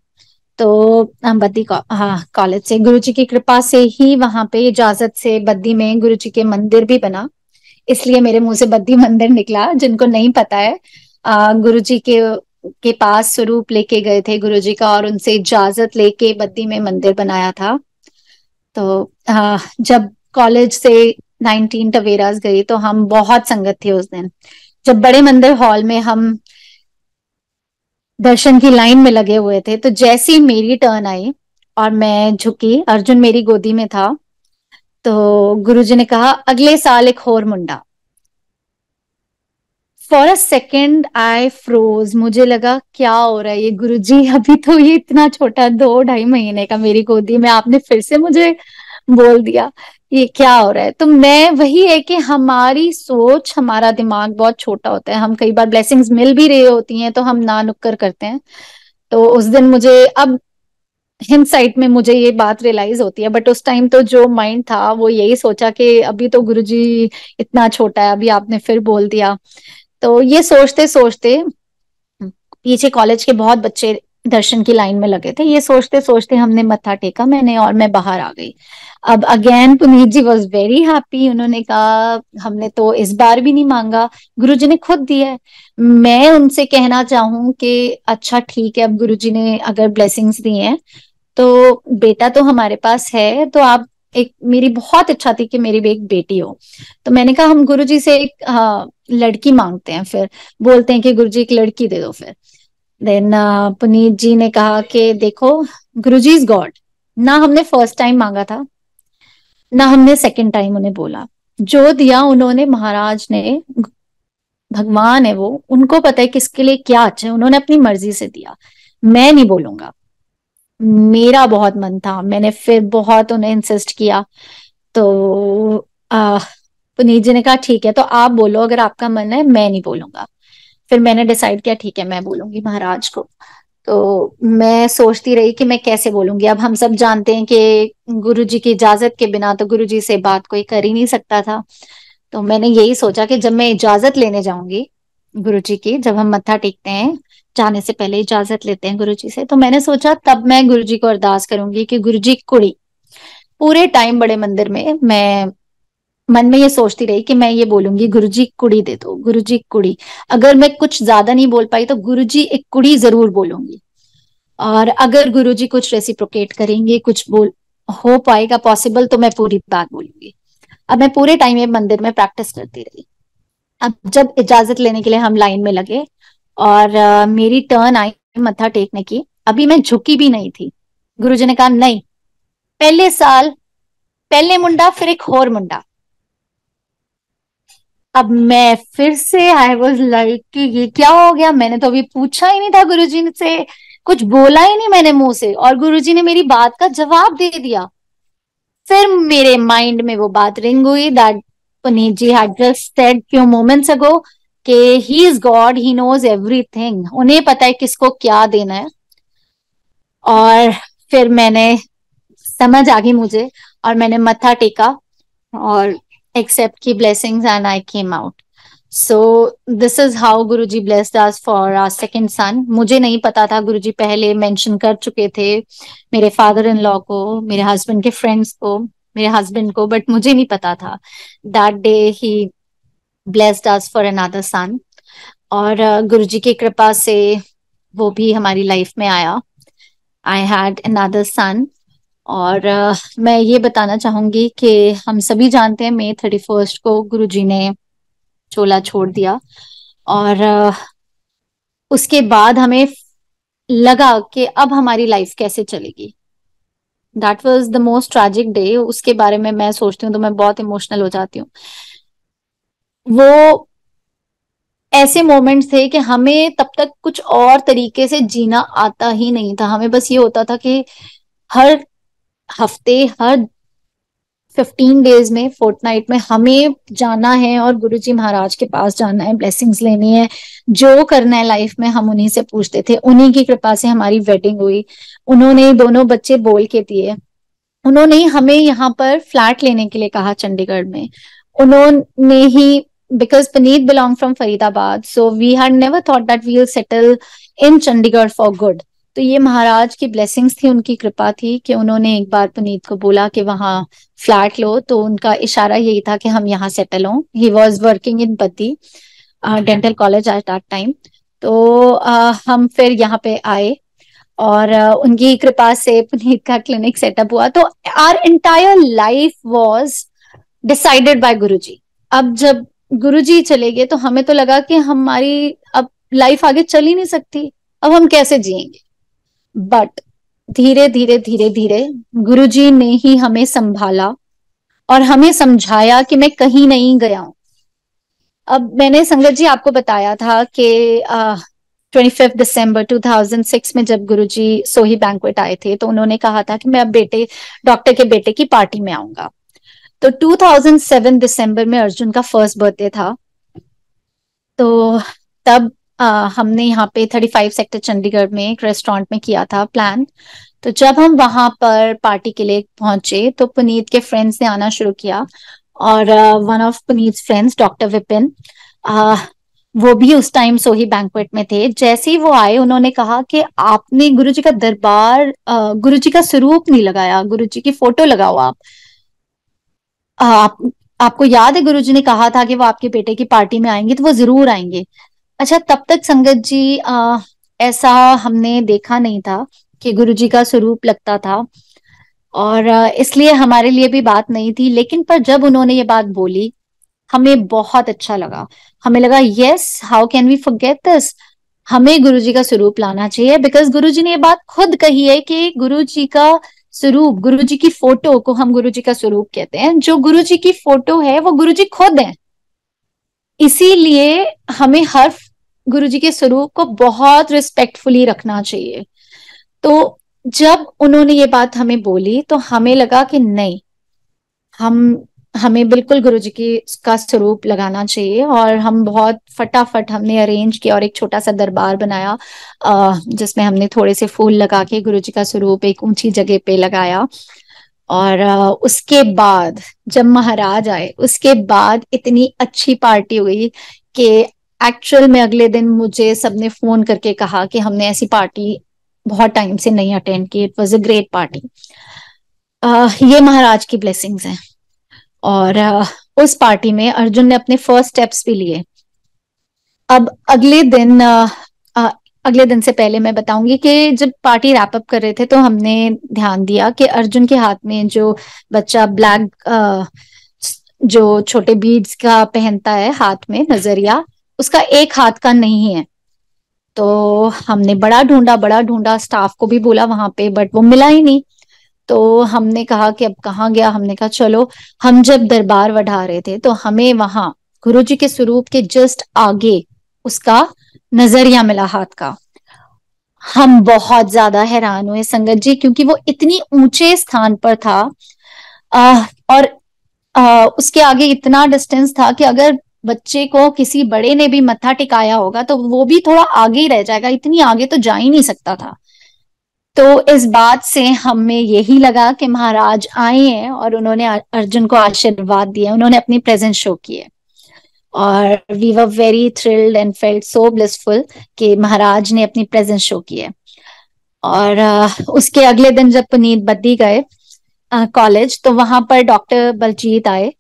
तो हम बद्दी कॉलेज से गुरुजी की कृपा से ही वहां पे इजाजत से बद्दी में गुरुजी के मंदिर भी बना, इसलिए मेरे मुंह से बद्दी मंदिर निकला। जिनको नहीं पता है, गुरुजी के पास स्वरूप लेके गए थे गुरुजी का और उनसे इजाजत लेके बद्दी में मंदिर बनाया था। तो जब कॉलेज से 19 टवेरास गई तो हम बहुत संगत थे उस दिन। जब बड़े मंदिर हॉल में हम दर्शन की लाइन में लगे हुए थे, तो जैसे ही मेरी टर्न आई और मैं झुकी, अर्जुन मेरी गोदी में था, तो गुरुजी ने कहा अगले साल एक और मुंडा। For a second I froze. मुझे लगा क्या हो रहा है ये गुरुजी, अभी तो ये इतना छोटा 2-2.5 महीने का मेरी गोदी में, आपने फिर से मुझे बोल दिया, ये क्या हो रहा है। तो मैं, वही है कि हमारी सोच, हमारा दिमाग बहुत छोटा होता है। हम कई बार ब्लेसिंग्स मिल भी रही होती हैं तो हम ना नुक्कर करते हैं। तो उस दिन मुझे, अब हिंडसाइट में मुझे ये बात रियलाइज होती है, बट उस टाइम तो जो माइंड था वो यही सोचा कि अभी तो गुरुजी इतना छोटा है, अभी आपने फिर बोल दिया। तो ये सोचते सोचते पीछे कॉलेज के बहुत बच्चे दर्शन की लाइन में लगे थे, ये सोचते सोचते हमने मत्था टेका मैंने, और मैं बाहर आ गई। अब again Puneet ji was very happy. उन्होंने कहा हमने तो इस बार भी नहीं मांगा, गुरुजी ने खुद दिया है। मैं उनसे कहना चाहूं कि अच्छा ठीक है, अब गुरुजी ने अगर ब्लेसिंग्स दी हैं तो बेटा तो हमारे पास है, तो आप, एक मेरी बहुत इच्छा थी कि मेरी भी एक बेटी हो। तो मैंने कहा हम गुरुजी से एक लड़की मांगते हैं। फिर बोलते हैं कि गुरुजी एक लड़की दे दो। फिर देन पुनीत जी ने कहा कि देखो, गुरुजी इज गॉड। ना हमने फर्स्ट टाइम मांगा था, ना हमने सेकंड टाइम उन्हें बोला। जो दिया उन्होंने, महाराज ने, भगवान है वो, उनको पता है किसके लिए क्या अच्छा है, उन्होंने अपनी मर्जी से दिया। मैं नहीं बोलूंगा। मेरा बहुत मन था, मैंने फिर बहुत उन्हें इंसिस्ट किया। तो आ, पुनीत जी ने कहा ठीक है, तो आप बोलो अगर आपका मन है, मैं नहीं बोलूंगा। फिर मैंने डिसाइड किया ठीक है मैं बोलूंगी महाराज को। तो मैं सोचती रही कि मैं कैसे बोलूंगी। अब हम सब जानते हैं कि गुरुजी की इजाजत के बिना तो गुरुजी से बात कोई कर ही नहीं सकता था। तो मैंने यही सोचा कि जब मैं इजाजत लेने जाऊंगी गुरुजी की, जब हम मत्था टेकते हैं जाने से पहले इजाजत लेते हैं गुरुजी से, तो मैंने सोचा तब मैं गुरुजी को अरदास करूंगी कि गुरुजी कुड़ी। पूरे टाइम बड़े मंदिर में मैं मन में ये सोचती रही कि मैं ये बोलूंगी गुरुजी कुड़ी दे दो, गुरुजी कुड़ी। अगर मैं कुछ ज्यादा नहीं बोल पाई तो गुरुजी एक कुड़ी जरूर बोलूंगी। और अगर गुरुजी कुछ रेसिप्रोकेट करेंगे, कुछ बोल हो पाएगा पॉसिबल, तो मैं पूरी बात बोलूंगी। अब मैं पूरे टाइम ये मंदिर में प्रैक्टिस करती रही। अब जब इजाजत लेने के लिए हम लाइन में लगे और मेरी टर्न आई मत्था टेकने की, अभी मैं झुकी भी नहीं थी, गुरुजी ने कहा नहीं, पहले साल पहले मुंडा फिर एक और मुंडा। अब मैं फिर से, आई वॉज लाइक कि ये क्या हो गया, मैंने तो अभी पूछा ही नहीं था गुरुजी से, कुछ बोला ही नहीं मैंने मुंह से, और गुरुजी ने मेरी बात का जवाब दे दिया। फिर मेरे माइंड में वो बात रिंग हुई that Puneet ji had just said few moments ago कि he is god, he knows everything, उन्हें पता है किसको क्या देना है। और फिर मैंने, समझ आ गई मुझे, और मैंने मत्था टेका और एक्सेप्ट की blessings and I came out. So this is how Guruji blessed us for our second son. मुझे नहीं पता था, गुरुजी पहले मेंशन कर चुके थे मेरे फादर इन लॉ को, मेरे हस्बैंड के फ्रेंड्स को, मेरे हस्बैंड को, बट मुझे नहीं पता था। That day he blessed us for another son. और गुरुजी की कृपा से वो भी हमारी लाइफ में आया। I had another son. और मैं ये बताना चाहूंगी कि हम सभी जानते हैं May 31 को गुरुजी ने चोला छोड़ दिया। और उसके बाद हमें लगा कि अब हमारी लाइफ कैसे चलेगी। That was the most tragic day. उसके बारे में मैं सोचती हूँ तो मैं बहुत इमोशनल हो जाती हूँ। वो ऐसे मोमेंट्स थे कि हमें तब तक कुछ और तरीके से जीना आता ही नहीं था। हमें बस ये होता था कि हर हफ्ते, हर 15 डेज में, फोर्टनाइट में हमें जाना है और गुरुजी महाराज के पास जाना है, ब्लेसिंग्स लेनी है, जो करना है लाइफ में हम उन्हीं से पूछते थे। उन्हीं की कृपा से हमारी वेडिंग हुई। उन्होंने दोनों बच्चे बोल के दिए। उन्होंने हमें यहाँ पर फ्लैट लेने के लिए कहा चंडीगढ़ में। उन्होंने ही, because Puneet belong from Faridabad, so we had never thought that we'll settle in Chandigarh for good. तो ये महाराज की ब्लेसिंग्स थी, उनकी कृपा थी कि उन्होंने एक बार पुनीत को बोला कि वहाँ फ्लैट लो, तो उनका इशारा यही था कि हम यहाँ सेटल हों। He was working in Baddi dental college eight that time. तो हम फिर यहाँ पे आए और उनकी कृपा से पुनीत का क्लिनिक सेटअप हुआ। तो our entire life was decided by Guruji. अब जब गुरुजी चले गए तो हमें तो लगा कि हमारी अब लाइफ आगे चल ही नहीं सकती, अब हम कैसे जिएंगे। बट धीरे धीरे धीरे धीरे गुरुजी ने ही हमें संभाला और हमें समझाया कि मैं कहीं नहीं गया हूं। अब मैंने संगत जी आपको बताया था कि 25 दिसंबर 2006 में जब गुरुजी सोही बैंक्वेट आए थे तो उन्होंने कहा था कि मैं अब बेटे, डॉक्टर के बेटे की पार्टी में आऊंगा। तो 2007 दिसंबर में अर्जुन का फर्स्ट बर्थडे था। तो तब हमने यहाँ पे 35 सेक्टर चंडीगढ़ में एक रेस्टोरेंट में किया था प्लान। तो जब हम वहां पर पार्टी के लिए पहुंचे तो पुनीत के फ्रेंड्स ने आना शुरू किया। और one of Puneet friends doctor Vipin, वो भी उस टाइम सोही बैंक्वेट में थे। जैसे ही वो आए उन्होंने कहा कि आपने गुरुजी का दरबार, गुरुजी का स्वरूप नहीं लगाया, गुरुजी की फोटो लगाओ आप आपको याद है गुरुजी ने कहा था कि वो आपके बेटे की पार्टी में आएंगे, तो वो जरूर आएंगे। अच्छा, तब तक संगत जी ऐसा हमने देखा नहीं था कि गुरुजी का स्वरूप लगता था। और इसलिए हमारे लिए भी बात नहीं थी। लेकिन पर जब उन्होंने ये बात बोली हमें बहुत अच्छा लगा। हमें लगा yes, how can we forget this, हमें गुरुजी का स्वरूप लाना चाहिए। बिकॉज गुरुजी ने ये बात खुद कही है कि गुरुजी का स्वरूप, गुरुजी की फोटो को हम गुरुजी का स्वरूप कहते हैं। जो गुरुजी की फोटो है वो गुरुजी खुद है। इसीलिए हमें हर गुरुजी के स्वरूप को बहुत रिस्पेक्टफुली रखना चाहिए। तो जब उन्होंने ये बात हमें बोली तो हमें लगा कि नहीं, हम हमें बिल्कुल गुरुजी की का स्वरूप लगाना चाहिए। और हम बहुत फटाफट हमने अरेंज किया और एक छोटा सा दरबार बनाया जिसमें हमने थोड़े से फूल लगा के गुरुजी का स्वरूप एक ऊंची जगह पे लगाया। और उसके बाद जब महाराज आए उसके बाद इतनी अच्छी पार्टी हुई कि एक्चुअल में अगले दिन मुझे सबने फोन करके कहा कि हमने ऐसी पार्टी बहुत टाइम से नहीं अटेंड की। It was a great party. ये महाराज की ब्लेसिंग्स हैं। और उस पार्टी में अर्जुन ने अपने फर्स्ट स्टेप्स भी लिए। अब अगले दिन से पहले मैं बताऊंगी कि जब पार्टी रैप अप कर रहे थे तो हमने ध्यान दिया कि अर्जुन के हाथ में जो बच्चा ब्लैक जो छोटे बीड्स का पहनता है हाथ में नजरिया, उसका एक हाथ का नहीं है। तो हमने बड़ा ढूंढा, स्टाफ को भी बोला वहां पे, बट वो मिला ही नहीं। तो हमने कहा कि अब कहाँ गया। हमने कहा चलो, हम जब दरबार बढ़ा रहे थे तो हमें वहां गुरुजी के स्वरूप के जस्ट आगे उसका नजरिया मिला हाथ का। हम बहुत ज्यादा हैरान हुए संगत जी, क्योंकि वो इतनी ऊंचे स्थान पर था। और उसके आगे इतना डिस्टेंस था कि अगर बच्चे को किसी बड़े ने भी मत्था टिकाया होगा तो वो भी थोड़ा आगे ही रह जाएगा, इतनी आगे तो जा ही नहीं सकता था। तो इस बात से हमें यही लगा कि महाराज आए हैं और उन्होंने अर्जुन को आशीर्वाद दिया, उन्होंने अपनी प्रेजेंस शो की है। और we were very thrilled and felt so blissful कि महाराज ने अपनी प्रेजेंस शो की है। और उसके अगले दिन जब पुनीत बद्दी गए कॉलेज, तो वहां पर डॉक्टर बलजीत आए।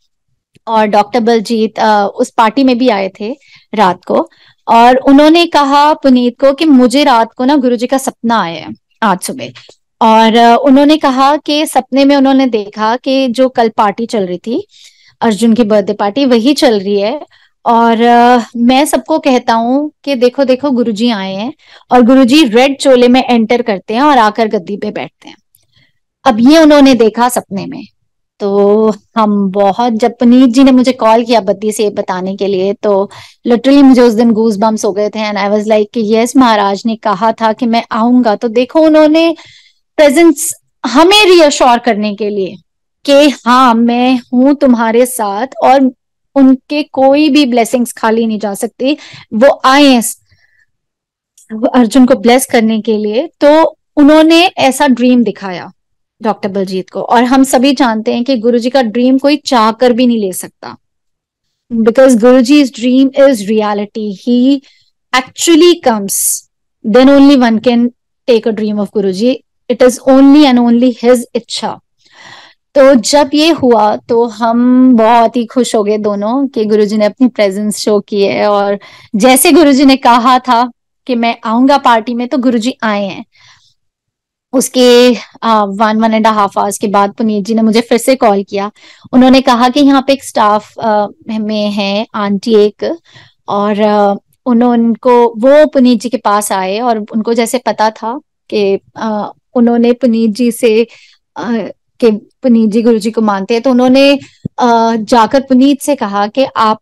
और डॉक्टर बलजीत उस पार्टी में भी आए थे रात को। और उन्होंने कहा पुनीत को कि मुझे रात को ना गुरुजी का सपना आया है आज सुबह। और उन्होंने कहा कि सपने में उन्होंने देखा कि जो कल पार्टी चल रही थी, अर्जुन की बर्थडे पार्टी, वही चल रही है। और मैं सबको कहता हूँ कि देखो देखो गुरुजी आए हैं। और गुरुजी रेड चोले में एंटर करते हैं और आकर गद्दी पे बैठते हैं। अब ये उन्होंने देखा सपने में। तो हम बहुत, जब पुनीत जी ने मुझे कॉल किया बद्दी से बताने के लिए, तो लिटरली मुझे उस दिन गूज बम्स हो गए थे। एंड आई वाज लाइक कि यस, महाराज ने कहा था कि मैं आऊंगा। तो देखो उन्होंने प्रेजेंस हमें रियश्योर करने के लिए कि हाँ मैं हूं तुम्हारे साथ, और उनके कोई भी ब्लेसिंग्स खाली नहीं जा सकती। वो आए हैं अर्जुन को ब्लेस करने के लिए। तो उन्होंने ऐसा ड्रीम दिखाया डॉक्टर बलजीत को। और हम सभी जानते हैं कि गुरुजी का ड्रीम कोई चाह कर भी नहीं ले सकता, because Guruji's dream is reality. He actually comes, then only one can take a dream of Guruji. It is only and only his इच्छा। तो जब ये हुआ तो हम बहुत ही खुश हो गए दोनों कि गुरुजी ने अपनी प्रेजेंस शो की है। और जैसे गुरुजी ने कहा था कि मैं आऊंगा पार्टी में, तो गुरुजी आए हैं। उसके 1.5 hours के बाद पुनीत जी ने मुझे फिर से कॉल किया। उन्होंने कहा कि यहाँ पे एक स्टाफ में है आंटी एक, और उनको वो पुनीत जी के पास आए। और उनको जैसे पता था कि उन्होंने पुनीत जी से कि पुनीत जी गुरुजी को मानते हैं, तो उन्होंने जाकर पुनीत से कहा कि आप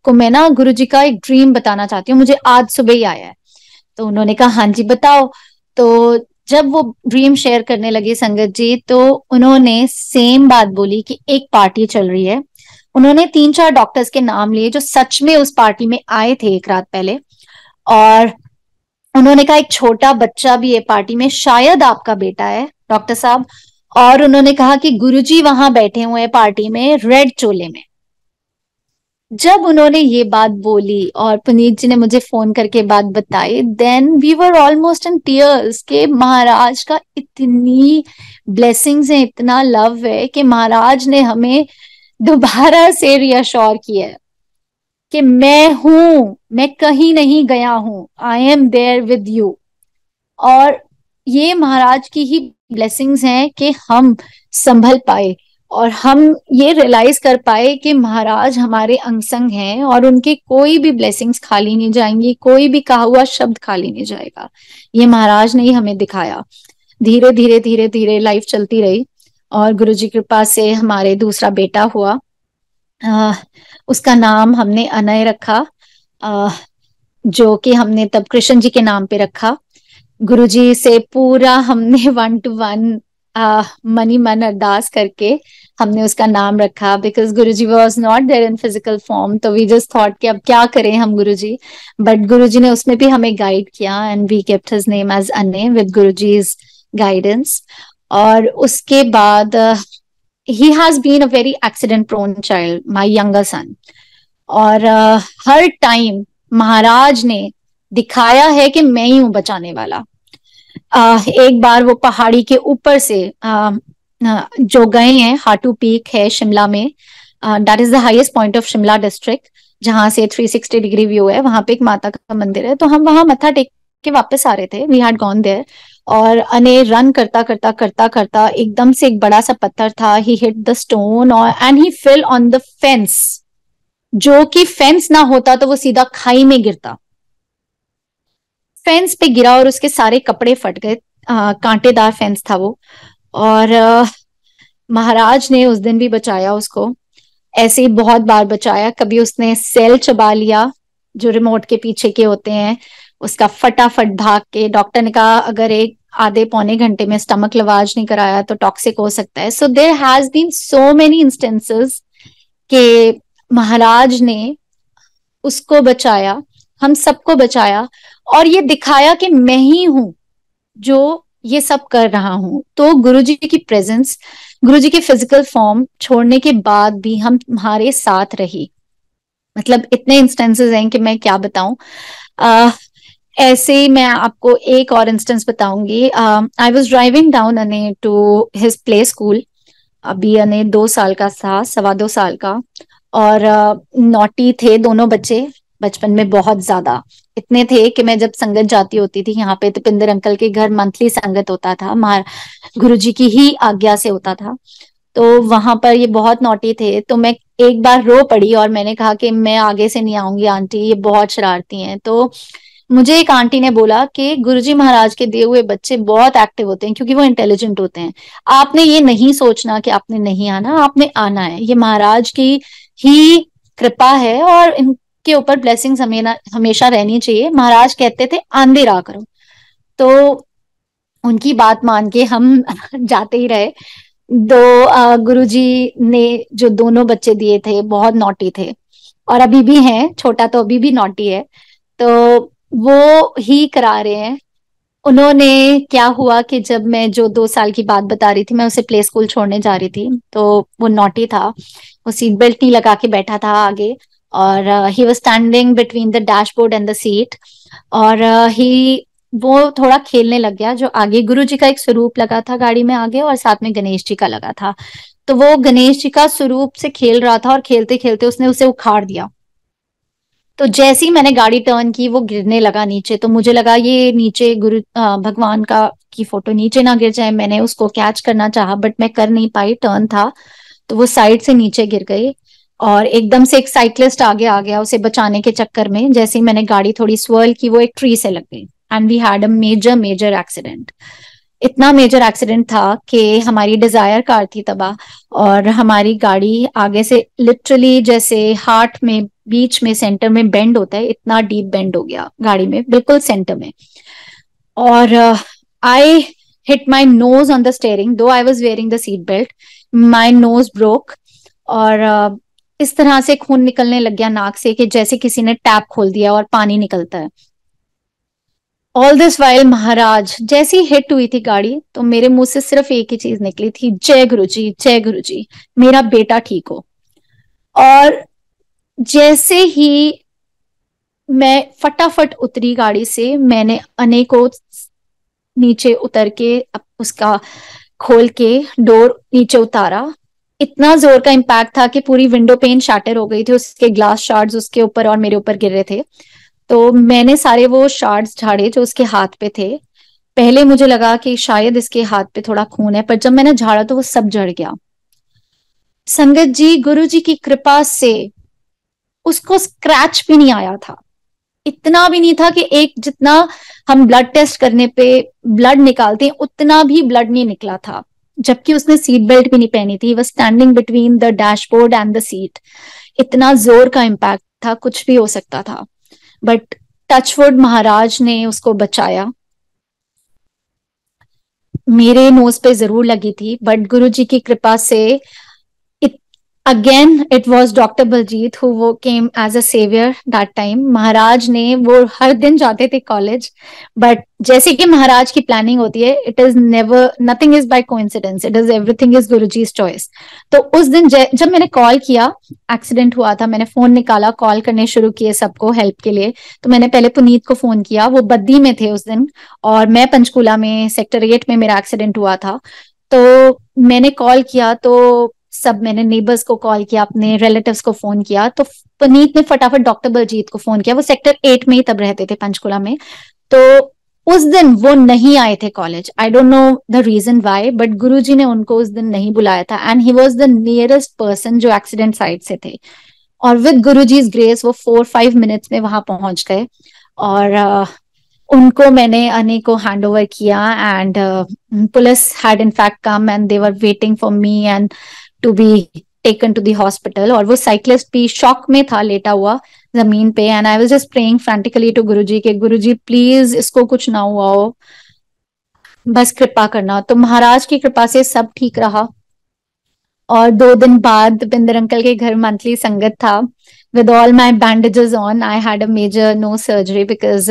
को मैं ना गुरुजी का एक ड्रीम बताना चाहती हूँ, मुझे आज सुबह ही आया है। तो उन्होंने कहा हाँ जी बताओ। तो जब वो ड्रीम शेयर करने लगे संगत जी, तो उन्होंने सेम बात बोली कि एक पार्टी चल रही है। उन्होंने 3-4 डॉक्टर्स के नाम लिए जो सच में उस पार्टी में आए थे एक रात पहले। और उन्होंने कहा एक छोटा बच्चा भी है पार्टी में, शायद आपका बेटा है डॉक्टर साहब। और उन्होंने कहा कि गुरुजी वहां बैठे हुए हैं पार्टी में रेड चोले में। जब उन्होंने ये बात बोली और पुनीत जी ने मुझे फोन करके बात बताई, then we were almost in tears के महाराज का इतनी ब्लेसिंग्स है, इतना लव है कि महाराज ने हमें दोबारा से रियश्योर किया है कि मैं हूं, मैं कहीं नहीं गया हूं, I am there with you. और ये महाराज की ही ब्लेसिंग्स हैं कि हम संभल पाए और हम ये रियलाइज कर पाए कि महाराज हमारे अंग संग हैं और उनके कोई भी ब्लेसिंग्स खाली नहीं जाएंगी, कोई भी कहा हुआ शब्द खाली नहीं जाएगा। ये महाराज ने ही हमें दिखाया। धीरे धीरे धीरे धीरे लाइफ चलती रही और गुरुजी की कृपा से हमारे दूसरा बेटा हुआ। उसका नाम हमने अनय रखा, जो कि हमने तब कृष्ण जी के नाम पे रखा। गुरुजी से पूरा हमने 1-to-1 मनी मन अरदास करके हमने उसका नाम रखा, because Guruji was not there in physical form. तो वी जस्ट थॉट कि अब क्या करें हम गुरुजी, बट गुरुजी ने उसमें भी हमें गाइड किया and we kept his name as Anay with Guruji's guidance. और उसके बाद he has been a very accident prone child, my younger son. और हर टाइम महाराज ने दिखाया है कि मैं ही हूं बचाने वाला। एक बार वो पहाड़ी के ऊपर से जो गए हैं, हाटू पीक है शिमला में, that is the highest point of Shimla district, जहां से 360 डिग्री व्यू है। वहां पे एक माता का मंदिर है, तो हम वहां मत्था टेक के वापस आ रहे थे, वी हैड गॉन देयर। और अने रन करता करता करता करता एकदम से एक बड़ा सा पत्थर था, ही हिट द स्टोन और and he fell on the fence, जो कि फेंस ना होता तो वो सीधा खाई में गिरता। फेंस पे गिरा और उसके सारे कपड़े फट गए, कांटेदार फेंस था वो। और महाराज ने उस दिन भी बचाया उसको, ऐसे ही बहुत बार बचाया। कभी उसने सेल चबा लिया जो रिमोट के पीछे के होते हैं, उसका फटाफट भाग के, डॉक्टर ने कहा अगर एक आधे पौने घंटे में स्टमक लवाज नहीं कराया तो टॉक्सिक हो सकता है। So there has been so many instances के महाराज ने उसको बचाया, हम सबको बचाया और ये दिखाया कि मैं ही हूं जो ये सब कर रहा हूं। तो गुरुजी की प्रेजेंस, गुरुजी की फिजिकल फॉर्म छोड़ने के बाद भी हम हमारे साथ रही। मतलब इतने इंस्टेंसेस हैं कि मैं क्या बताऊं। ऐसे ही मैं आपको एक और इंस्टेंस बताऊंगी। आई वाज ड्राइविंग डाउन अने टू हिज प्ले स्कूल अभी यानी 2 साल का था, 2.25 साल का। और नॉटी थे दोनों बच्चे, बचपन में बहुत ज्यादा। इतने थे कि मैं जब संगत जाती होती थी यहाँ पे, दीपिंदर अंकल के घर मंथली संगत होता था, गुरुजी की ही आज्ञा से होता था। तो वहां पर ये बहुत नॉटी थे, तो मैं एक बार रो पड़ी और मैंने कहा कि मैं आगे से नहीं आऊंगी आंटी, ये बहुत शरारती हैं। तो मुझे एक आंटी ने बोला कि गुरुजी महाराज के दिए हुए बच्चे बहुत एक्टिव होते हैं क्योंकि वो इंटेलिजेंट होते हैं। आपने ये नहीं सोचना कि आपने नहीं आना, आपने आना है, ये महाराज की ही कृपा है और इनके ऊपर ब्लेसिंग्स हमेशा रहनी चाहिए। महाराज कहते थे आंधे रहा करो। तो उनकी बात मान के हम जाते ही रहे। गुरुजी ने जो दोनों बच्चे दिए थे बहुत नॉटी थे, और अभी भी हैं, छोटा तो अभी भी नॉटी है। तो वो ही करा रहे हैं। उन्होंने, क्या हुआ कि जब मैं जो 2 साल की बात बता रही थी, मैं उसे प्ले स्कूल छोड़ने जा रही थी, तो वो नॉटी था, वो सीट बेल्ट नहीं लगा के बैठा था आगे, और he was standing between the dashboard and the seat. और ही वो थोड़ा खेलने लग गया। जो आगे गुरु जी का एक स्वरूप लगा था गाड़ी में आगे, और साथ में गणेश जी का लगा था, तो वो गणेश जी का स्वरूप से खेल रहा था और खेलते खेलते उसने उसे उखाड़ दिया। तो जैसे ही मैंने गाड़ी टर्न की वो गिरने लगा नीचे, तो मुझे लगा ये नीचे भगवान का की फोटो नीचे ना गिर जाए। मैंने उसको कैच करना चाहा बट मैं कर नहीं पाई, टर्न था, तो वो साइड से नीचे गिर गई। और एकदम से एक साइक्लिस्ट आगे आ गया उसे बचाने के चक्कर में। जैसे ही मैंने गाड़ी थोड़ी स्वर्ल की, वो एक ट्री से लग गई, and we had a major major accident. इतना मेजर एक्सीडेंट था कि हमारी डिजायर कार थी तबाह, और हमारी गाड़ी आगे से लिटरली जैसे हार्ट में बीच में सेंटर में बेंड होता है, इतना डीप बेंड हो गया गाड़ी में, बिल्कुल सेंटर में। और I hit my nose on the steering, though I was wearing the seat belt, my nose broke. और इस तरह से खून निकलने लग गया नाक से कि जैसे किसी ने टैप खोल दिया और पानी निकलता है। ऑल दिस वाइल महाराज, जैसी हिट हुई थी गाड़ी, तो मेरे मुंह से सिर्फ एक ही चीज निकली थी, जय गुरु जी, जय गुरु जी, मेरा बेटा ठीक हो। और जैसे ही मैं फटाफट उतरी गाड़ी से, मैंने अनेकों नीचे उतर के उसका खोल के डोर नीचे उतारा। इतना जोर का इम्पैक्ट था कि पूरी विंडो पेन शैटर हो गई थी, उसके ग्लास शार्ड्स उसके ऊपर और मेरे ऊपर गिर रहे थे। तो मैंने सारे वो शार्ड्स झाड़े जो उसके हाथ पे थे। पहले मुझे लगा कि शायद इसके हाथ पे थोड़ा खून है, पर जब मैंने झाड़ा तो वो सब जड़ गया। संगत जी, गुरु जी की कृपा से उसको स्क्रैच भी नहीं आया था। इतना भी नहीं था कि एक जितना हम ब्लड टेस्ट करने पे ब्लड निकालते हैं उतना भी ब्लड नहीं निकला था, जबकि उसने सीट बेल्ट भी नहीं पहनी थी। वह standing between the dashboard and the seat. इतना जोर का इम्पैक्ट था, कुछ भी हो सकता था, बट टचवुड महाराज ने उसको बचाया। मेरे नोज पे जरूर लगी थी, बट गुरु जी की कृपा से again it was doctor Baljeet who came as a saviour that time. महाराज ने, वो हर दिन जाते थे कॉलेज, बट जैसे कि महाराज की प्लानिंग होती है, it is never, nothing is by coincidence, it is everything is Guru जीज choice. तो उस दिन जब मैंने कॉल किया, एक्सीडेंट हुआ था, मैंने फोन निकाला, कॉल करने शुरू किए सबको हेल्प के लिए। तो मैंने पहले पुनीत को फोन किया, वो बद्दी में थे उस दिन, और मैं पंचकूला में सेक्टर 8 में मेरा एक्सीडेंट हुआ था। तो मैंने कॉल किया, तो सब, मैंने नेबर्स को कॉल किया, अपने रिलेटिव्स को फोन किया, तो पुनीत ने फटाफट डॉक्टर बलजीत को फोन किया। वो सेक्टर 8 में ही तब रहते थे पंचकुला में। तो उस दिन वो नहीं आए थे college, I don't know the reason why, but Guruji ने उनको उस दिन नहीं बुलाया था, and he was the nearest person जो एक्सीडेंट साइट से थे। और विद गुरुजीज ग्रेस वो 4-5 मिनट्स में वहां पहुंच गए, और उनको मैंने अने को हैंड ओवर किया, and police had in fact come and they were waiting for me and to be taken to the hospital. और वो साइक्लिस्ट भी शॉक में था, लेटा हुआ जमीन पे, and I was just praying frantically to Guruji के, गुरुजी प्लीज इसको कुछ ना हुआ हो, बस कृपा करना। तो महाराज की कृपा से सब ठीक रहा। और 2 दिन बाद दीपेंद्र अंकल के घर मंथली संगत था, with all my bandages on. I had a major no surgery because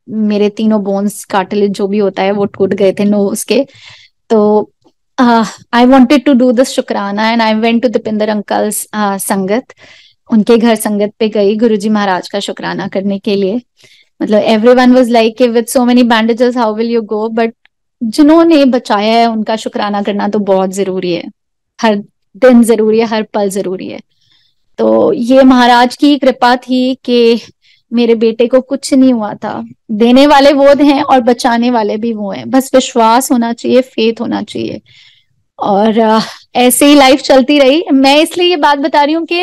मेरे तीनों बोन्स, कार्टिलेज जो भी होता है, वो टूट गए थे नोज के। तो I wanted to do this shukrana, and I went to Dipendra uncle's sangat. उनके घर संगत पे गई गुरुजी महाराज का शुक्राना करने के लिए। मतलब everyone was like with so many bandages how will you go, but जिन्होंने बचाया है उनका शुक्राना करना तो बहुत जरूरी है। हर दिन जरूरी है, हर पल जरूरी है। तो ये महाराज की कृपा थी कि मेरे बेटे को कुछ नहीं हुआ था। देने वाले वो हैं और बचाने वाले भी वो हैं, बस विश्वास होना चाहिए, फेथ होना चाहिए। और ऐसे ही लाइफ चलती रही। मैं इसलिए ये बात बता रही हूँ कि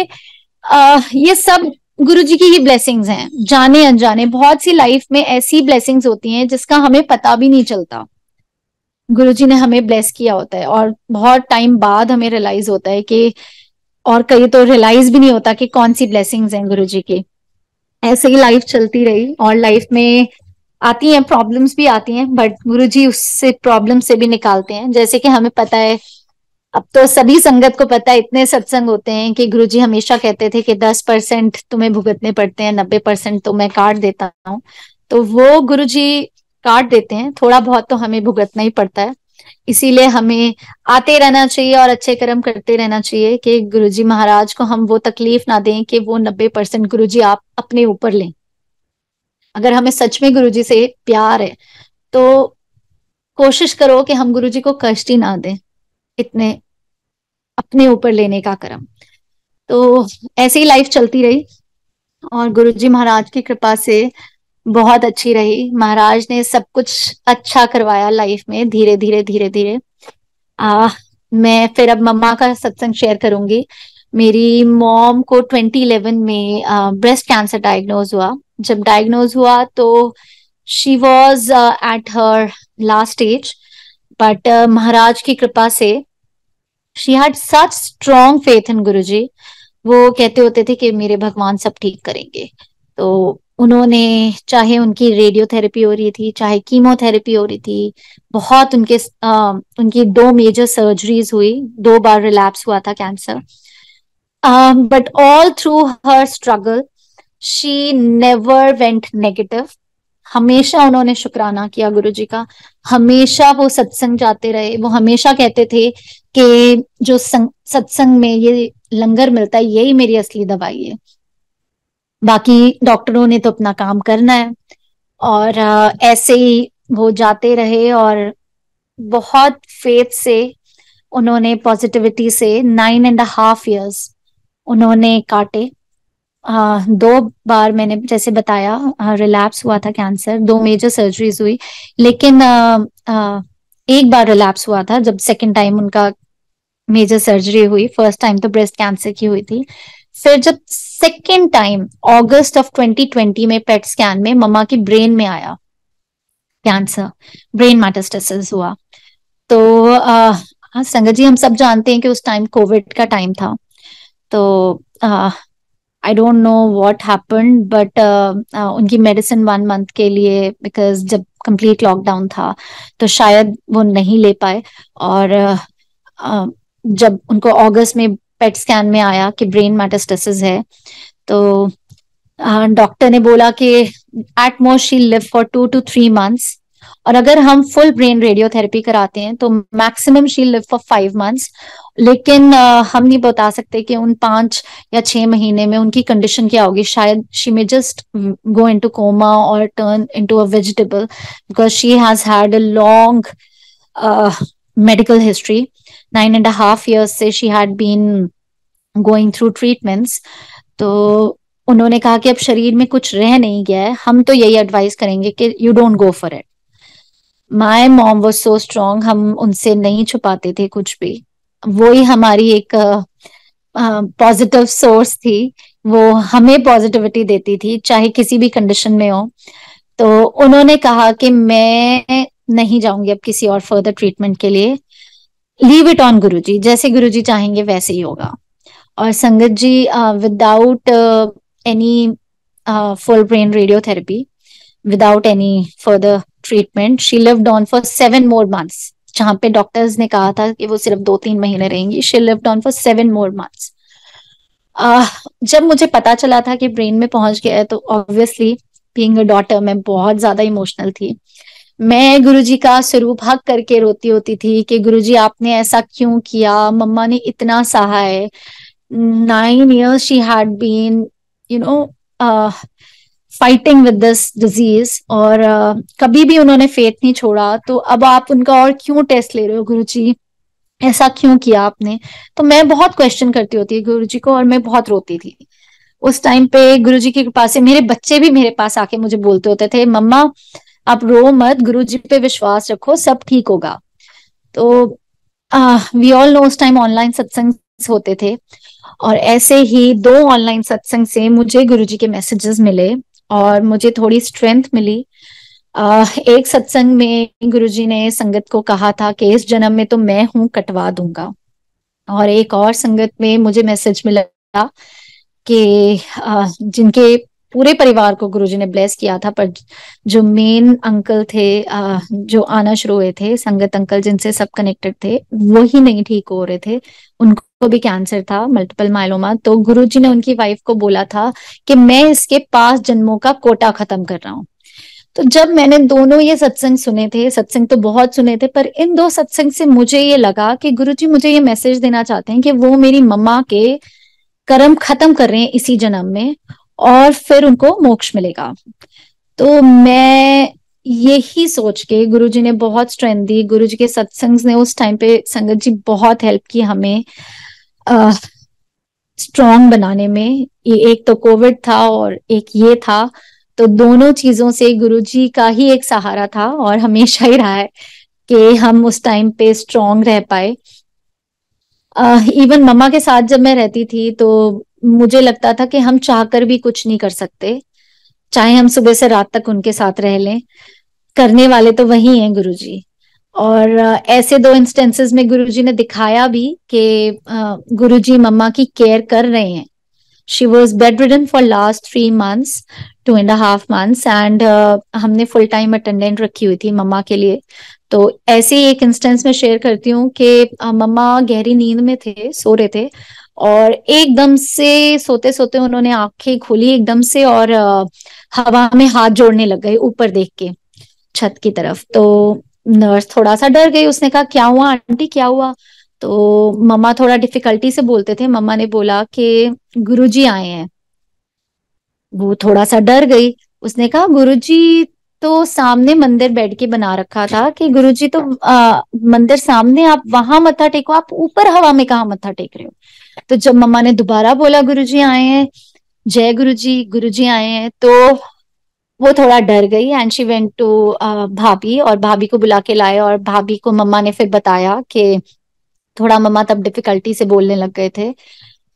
ये सब गुरु जी की ही ब्लेसिंग्स हैं, जाने अनजाने। बहुत सी लाइफ में ऐसी ब्लेसिंग्स होती हैं जिसका हमें पता भी नहीं चलता, गुरु जी ने हमें ब्लेस किया होता है और बहुत टाइम बाद हमें रियलाइज होता है कि, और कई तो रियलाइज भी नहीं होता कि कौन सी ब्लेसिंग्स हैं गुरु जी की। ऐसे ही लाइफ चलती रही और लाइफ में आती हैं प्रॉब्लम्स भी आती हैं, बट गुरुजी उससे प्रॉब्लम से भी निकालते हैं। जैसे कि हमें पता है, अब तो सभी संगत को पता है, इतने सत्संग होते हैं कि गुरुजी हमेशा कहते थे कि 10% तुम्हें भुगतने पड़ते हैं, 90% तो मैं काट देता हूँ। तो वो गुरुजी काट देते हैं, थोड़ा बहुत तो हमें भुगतना ही पड़ता है। इसीलिए हमें आते रहना चाहिए और अच्छे कर्म करते रहना चाहिए कि गुरुजी महाराज को हम वो तकलीफ ना दें कि वो 90% गुरुजी आप अपने ऊपर लें। अगर हमें सच में गुरुजी से प्यार है तो कोशिश करो कि हम गुरुजी को कष्ट ही ना दें, इतने अपने ऊपर लेने का कर्म। तो ऐसे ही लाइफ चलती रही और गुरुजी महाराज की कृपा से बहुत अच्छी रही। महाराज ने सब कुछ अच्छा करवाया लाइफ में, धीरे धीरे धीरे धीरे। आ मैं फिर अब मम्मा का सत्संग शेयर करूंगी। मेरी मॉम को 2011 में ब्रेस्ट कैंसर डायग्नोज हुआ। जब डायग्नोज हुआ तो she was at her last stage, but महाराज की कृपा से she had such strong faith in Guruji. वो कहते होते थे कि मेरे भगवान सब ठीक करेंगे। तो उन्होंने, चाहे उनकी रेडियोथेरेपी हो रही थी, चाहे कीमोथेरेपी हो रही थी, बहुत उनकी 2 मेजर सर्जरीज हुई, 2 बार रिलैप्स हुआ था cancer. But all through her struggle she never went negative. हमेशा उन्होंने शुक्राना किया गुरु जी का। हमेशा वो सत्संग जाते रहे। वो हमेशा कहते थे कि जो सत्संग में ये लंगर मिलता है यही मेरी असली दवाई है, बाकी डॉक्टरों ने तो अपना काम करना है। और ऐसे ही वो जाते रहे और बहुत फेथ से उन्होंने, पॉजिटिविटी से 9.5 years उन्होंने काटे। 2 बार मैंने जैसे बताया रिलैप्स हुआ था कैंसर, 2 मेजर सर्जरीज हुई, लेकिन 1 बार रिलैप्स हुआ था जब सेकेंड टाइम उनका मेजर सर्जरी हुई। फर्स्ट टाइम तो ब्रेस्ट कैंसर की हुई थी। फिर जब सेकेंड टाइम अगस्त ऑफ 2020 में पेट स्कैन में मम्मा की ब्रेन में आया कैंसर, ब्रेन मेटास्टेसिस हुआ। तो संगत जी, हम सब जानते हैं कि उस टाइम कोविड का टाइम था। तो आई don't know what happened, but उनकी मेडिसिन 1 मंथ के लिए, बिकॉज जब कंप्लीट लॉकडाउन था तो शायद वो नहीं ले पाए। और जब उनको अगस्त में पेट स्कैन में आया कि ब्रेन मेटास्टेसिस है, तो डॉक्टर ने बोला कि at most she live for 2 to 3 months, और अगर हम फुल ब्रेन रेडियोथेरेपी कराते हैं तो maximum she live for 5 months। लेकिन हम नहीं बता सकते कि उन 5 या 6 महीने में उनकी कंडीशन क्या होगी। शायद she may just go into coma और turn into a vegetable, because she has had a long medical history. 9.5 years से she had been going through treatments. तो उन्होंने कहा कि अब शरीर में कुछ रह नहीं गया है, हम तो यही एडवाइस करेंगे कि you don't go for it. My mom was so strong, हम उनसे नहीं छुपाते थे कुछ भी। वो ही हमारी एक पॉजिटिव सोर्स थी। वो हमें पॉजिटिविटी देती थी चाहे किसी भी कंडीशन में हो। तो उन्होंने कहा कि मैं नहीं जाऊंगी अब किसी और फर्दर ट्रीटमेंट के लिए, लीव इट ऑन गुरुजी, जैसे गुरुजी चाहेंगे वैसे ही होगा। और संगत जी, without any full brain radiotherapy, without any further treatment, she lived on for 7 more months। जहां पे डॉक्टर्स ने कहा था कि वो सिर्फ 2-3 महीने रहेंगी, she lived on for 7 more months। जब मुझे पता चला था कि ब्रेन में पहुंच गया है तो ऑब्वियसली बीइंग अ डॉटर मैं बहुत ज्यादा इमोशनल थी। मैं गुरुजी का स्वरूप हक करके रोती होती थी कि गुरुजी आपने ऐसा क्यों किया, मम्मा ने इतना सहा है। 9 years she had been, you know, fighting with this disease, और कभी भी उन्होंने फेथ नहीं छोड़ा। तो अब आप उनका और क्यों टेस्ट ले रहे हो गुरुजी? ऐसा क्यों किया आपने? तो मैं बहुत क्वेश्चन करती होती गुरुजी को, और मैं बहुत रोती थी उस टाइम पे। गुरुजी की कृपा से मेरे बच्चे भी मेरे पास आके मुझे बोलते होते थे, मम्मा आप रो मत, गुरुजी पे विश्वास रखो, सब ठीक होगा। तो वी ऑल नो उस टाइम ऑनलाइन सत्संग होते थे, और ऐसे ही दो ऑनलाइन सत्संग से मुझे गुरुजी के मैसेजेस मिले और मुझे थोड़ी स्ट्रेंथ मिली। एक सत्संग में गुरुजी ने संगत को कहा था कि इस जन्म में तो मैं हूं, कटवा दूंगा। और एक और संगत में मुझे मैसेज मिला कि जिनके पूरे परिवार को गुरुजी ने ब्लेस किया था, पर जो मेन अंकल थे, जो आना शुरू हुए थे, संगत अंकल जिनसे सब कनेक्टेड थे, वही नहीं ठीक हो रहे थे। उनको भी कैंसर था, मल्टीपल माइलोमा। तो गुरुजी ने उनकी वाइफ को बोला था कि मैं इसके 5 जन्मों का कोटा खत्म कर रहा हूँ। तो जब मैंने दोनों ये सत्संग सुने थे, सत्संग तो बहुत सुने थे, पर इन दो सत्संग से मुझे ये लगा कि गुरुजी मुझे ये मैसेज देना चाहते हैं कि वो मेरी मम्मा के कर्म खत्म कर रहे हैं इसी जन्म में, और फिर उनको मोक्ष मिलेगा। तो मैं यही सोच के, गुरुजी ने बहुत स्ट्रेंथ दी, गुरुजी के सत्संग ने उस टाइम पे संगत जी बहुत हेल्प की हमें स्ट्रॉन्ग बनाने में। ये एक तो कोविड था और एक ये था, तो दोनों चीजों से गुरुजी का ही एक सहारा था और हमेशा ही रहा है कि हम उस टाइम पे स्ट्रॉन्ग रह पाए। इवन मम्मा के साथ जब मैं रहती थी तो मुझे लगता था कि हम चाहकर भी कुछ नहीं कर सकते, चाहे हम सुबह से रात तक उनके साथ रह लें, करने वाले तो वही हैं गुरुजी। और ऐसे दो इंस्टेंसेस में गुरुजी ने दिखाया भी कि गुरुजी मम्मा की केयर कर रहे हैं। She was bed ridden for last 3 months, 2.5 months, and हमने फुल टाइम अटेंडेंट रखी हुई थी मम्मा के लिए। तो ऐसे ही एक इंस्टेंस में शेयर करती हूँ कि मम्मा गहरी नींद में थे, सो रहे थे, और एकदम से सोते सोते उन्होंने आंखें खोली एकदम से, और हवा में हाथ जोड़ने लग गए ऊपर देख के छत की तरफ। तो नर्स थोड़ा सा डर गई, उसने कहा क्या हुआ आंटी, क्या हुआ? तो मम्मा थोड़ा डिफिकल्टी से बोलते थे, मम्मा ने बोला कि गुरुजी आए हैं। वो थोड़ा सा डर गई, उसने कहा गुरुजी तो सामने मंदिर बैठ के बना रखा था, कि गुरुजी तो मंदिर सामने, आप वहां मत्था टेको, आप ऊपर हवा में कहाँ मत्था टेक रहे हो? तो जब मम्मा ने दोबारा बोला गुरुजी आए हैं, जय गुरुजी, गुरुजी आए हैं, तो वो थोड़ा डर गई एंड शी वेंट टू भाभी, और भाभी को बुला के लाए, और भाभी को मम्मा ने फिर बताया कि थोड़ा मम्मा तब डिफिकल्टी से बोलने लग गए थे,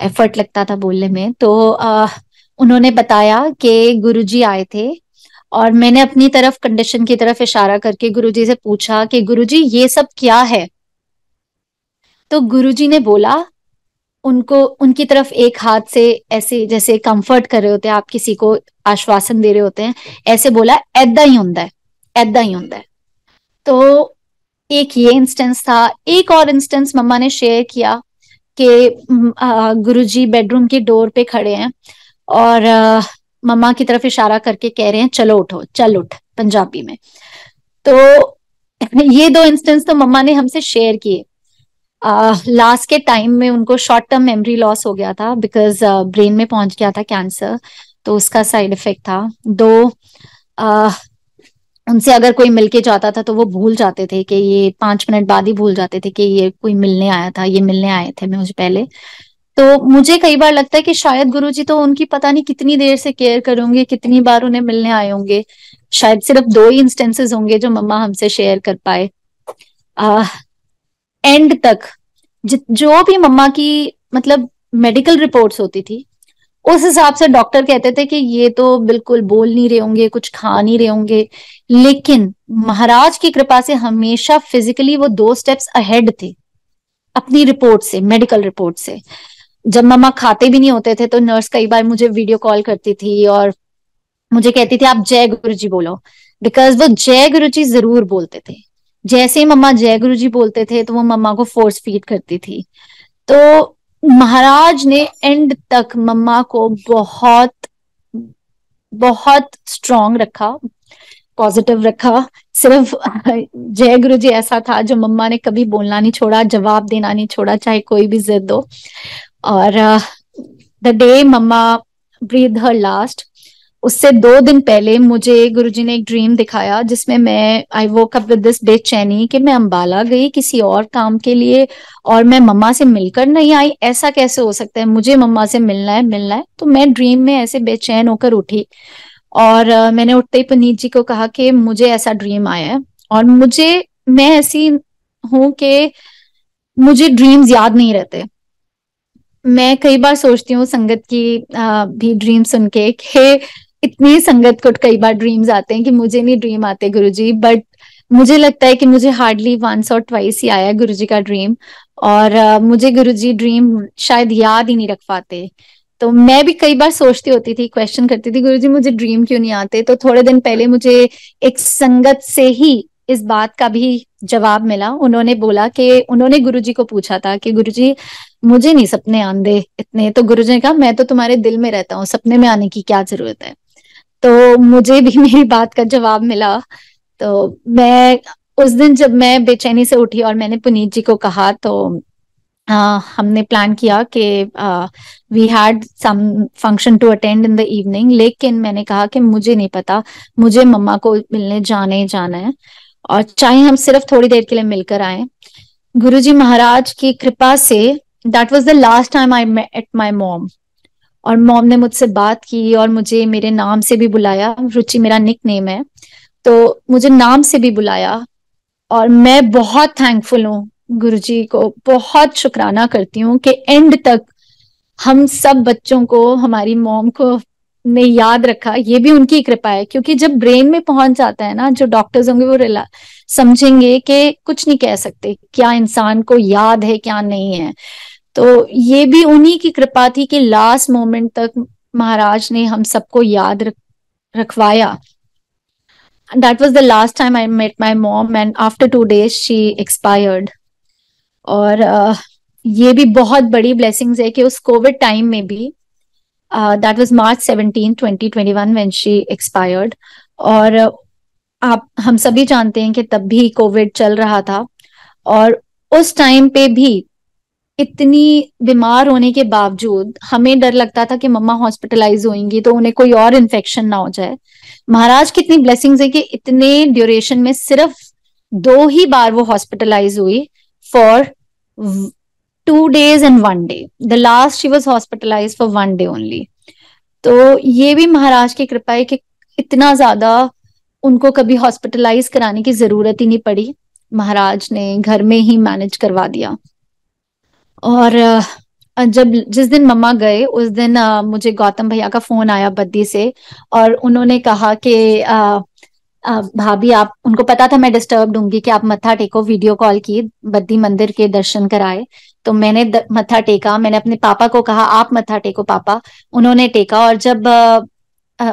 एफर्ट लगता था बोलने में। तो उन्होंने बताया कि गुरुजी आए थे, और मैंने अपनी तरफ कंडीशन की तरफ इशारा करके गुरुजी से पूछा कि गुरुजी ये सब क्या है? तो गुरुजी ने बोला, उनको उनकी तरफ एक हाथ से ऐसे जैसे कंफर्ट कर रहे होते हैं, आप किसी को आश्वासन दे रहे होते हैं, ऐसे बोला, ऐदा ही ਹੁੰਦਾ है, ऐदा ही ਹੁੰਦਾ है। तो एक ये इंस्टेंस था। एक और इंस्टेंस मम्मा ने शेयर किया कि गुरुजी बेडरूम की डोर पे खड़े हैं, और मम्मा की तरफ इशारा करके कह रहे हैं चलो उठो, चल उठ, पंजाबी में। तो ये दो इंस्टेंस तो मम्मा ने हमसे शेयर किए। लास्ट के टाइम में उनको शॉर्ट टर्म मेमोरी लॉस हो गया था, बिकॉज ब्रेन में पहुंच गया था कैंसर, तो उसका साइड इफेक्ट था। दो उनसे अगर कोई मिलके जाता था तो वो भूल जाते थे, कि ये 5 मिनट बाद ही भूल जाते थे कि ये कोई मिलने आया था, ये मिलने आए थे मुझे पहले। तो मुझे कई बार लगता है कि शायद गुरुजी तो उनकी पता नहीं कितनी देर से केयर करोगे, कितनी बार उन्हें मिलने आए होंगे। शायद सिर्फ दो ही इंस्टेंसेस होंगे जो मम्मा हमसे शेयर कर पाए। एंड तक जो भी मम्मा की मतलब मेडिकल रिपोर्ट्स होती थी, उस हिसाब से डॉक्टर कहते थे कि ये तो बिल्कुल बोल नहीं रहे होंगे, कुछ खा नहीं रहे होंगे, लेकिन महाराज की कृपा से हमेशा फिजिकली वो 2 स्टेप्स अहेड थे अपनी रिपोर्ट से, मेडिकल रिपोर्ट से। जब मम्मा खाते भी नहीं होते थे तो नर्स कई बार मुझे वीडियो कॉल करती थी और मुझे कहती थी आप जय गुरु जी बोलो, बिकॉज वो जय गुरु जी जरूर बोलते थे। जैसे ही मम्मा जय गुरु जी बोलते थे तो वो मम्मा को फोर्स फीड करती थी। तो महाराज ने एंड तक मम्मा को बहुत बहुत स्ट्रांग रखा, पॉजिटिव रखा। सिर्फ जय गुरु जी ऐसा था जो मम्मा ने कभी बोलना नहीं छोड़ा, जवाब देना नहीं छोड़ा, चाहे कोई भी जिद हो। और the day mama breathe her last, उससे 2 दिन पहले मुझे गुरुजी ने एक ड्रीम दिखाया जिसमें मैं आई वोक अप विद दिस बेचैनी कि मैं अंबाला गई किसी और काम के लिए और मैं मम्मा से मिलकर नहीं आई। ऐसा कैसे हो सकता है, मुझे मम्मा से मिलना है मिलना है। तो मैं ड्रीम में ऐसे बेचैन होकर उठी और मैंने उठते ही पुनीत जी को कहा कि मुझे ऐसा ड्रीम आया है। और मैं ऐसी हूं कि मुझे ड्रीम्स याद नहीं रहते। मैं कई बार सोचती हूँ संगत की भी ड्रीम सुन के कि इतनी संगत को कई बार ड्रीम्स आते हैं कि मुझे नहीं ड्रीम आते गुरुजी, बट मुझे लगता है कि मुझे हार्डली वंस और ट्वाइस ही आया गुरुजी का ड्रीम। और मुझे गुरुजी ड्रीम शायद याद ही नहीं रख पाते। तो मैं भी कई बार सोचती होती थी, क्वेश्चन करती थी गुरुजी मुझे ड्रीम क्यों नहीं आते। तो थोड़े दिन पहले मुझे एक संगत से ही इस बात का भी जवाब मिला। उन्होंने बोला कि उन्होंने गुरुजी को पूछा था कि गुरुजी मुझे नहीं सपने आंदे इतने। तो गुरुजी ने कहा मैं तो तुम्हारे दिल में रहता हूँ, सपने में आने की क्या जरूरत है। तो मुझे भी मेरी बात का जवाब मिला। तो मैं उस दिन जब मैं बेचैनी से उठी और मैंने पुनीत जी को कहा तो हमने प्लान किया कि we had some function to attend in the evening, लेकिन मैंने कहा कि मुझे नहीं पता, मुझे मम्मा को मिलने जाना ही जाना है और चाहे हम सिर्फ थोड़ी देर के लिए मिलकर आए। गुरुजी महाराज की कृपा से that was the last time I met my mom. और मॉम ने मुझसे बात की और मुझे मेरे नाम से भी बुलाया, रुचि मेरा निक नेम है, तो मुझे नाम से भी बुलाया। और मैं बहुत थैंकफुल हूँ गुरुजी को, बहुत शुक्राना करती हूँ कि एंड तक हम सब बच्चों को, हमारी मॉम को ने याद रखा। ये भी उनकी कृपा है, क्योंकि जब ब्रेन में पहुंच जाता है ना, जो डॉक्टर्स होंगे वो समझेंगे कि कुछ नहीं कह सकते क्या इंसान को याद है क्या नहीं है। तो ये भी उन्हीं की कृपा थी कि लास्ट मोमेंट तक महाराज ने हम सबको याद रखवाया। That was the last time I met my mom and after 2 days she expired. और ये भी बहुत बड़ी ब्लेसिंग्स है कि उस कोविड टाइम में भी, that was March 17, 2021 when she expired. और आप हम सभी जानते हैं कि तब भी कोविड चल रहा था और उस टाइम पे भी इतनी बीमार होने के बावजूद हमें डर लगता था कि मम्मा हॉस्पिटलाइज होंगी तो उन्हें कोई और इन्फेक्शन ना हो जाए। महाराज कितनी ब्लेसिंग्स है कि इतने ड्यूरेशन में सिर्फ 2 ही बार वो हॉस्पिटलाइज हुई for 2 days and 1 day। The last she was hospitalise for 1 day only. तो ये भी महाराज की कृपा है कि इतना ज्यादा उनको कभी हॉस्पिटलाइज कराने की जरूरत ही नहीं पड़ी, महाराज ने घर में ही मैनेज करवा दिया। और जब जिस दिन मम्मा गए उस दिन मुझे गौतम भैया का फोन आया बद्दी से और उन्होंने कहा कि भाभी आप, उनको पता था मैं डिस्टर्ब दूंगी, कि आप मत्था टेको। वीडियो कॉल की, बद्दी मंदिर के दर्शन कराए। तो मैंने मत्था टेका। मैंने अपने पापा को कहा आप मत्था टेको पापा, उन्होंने टेका। और जब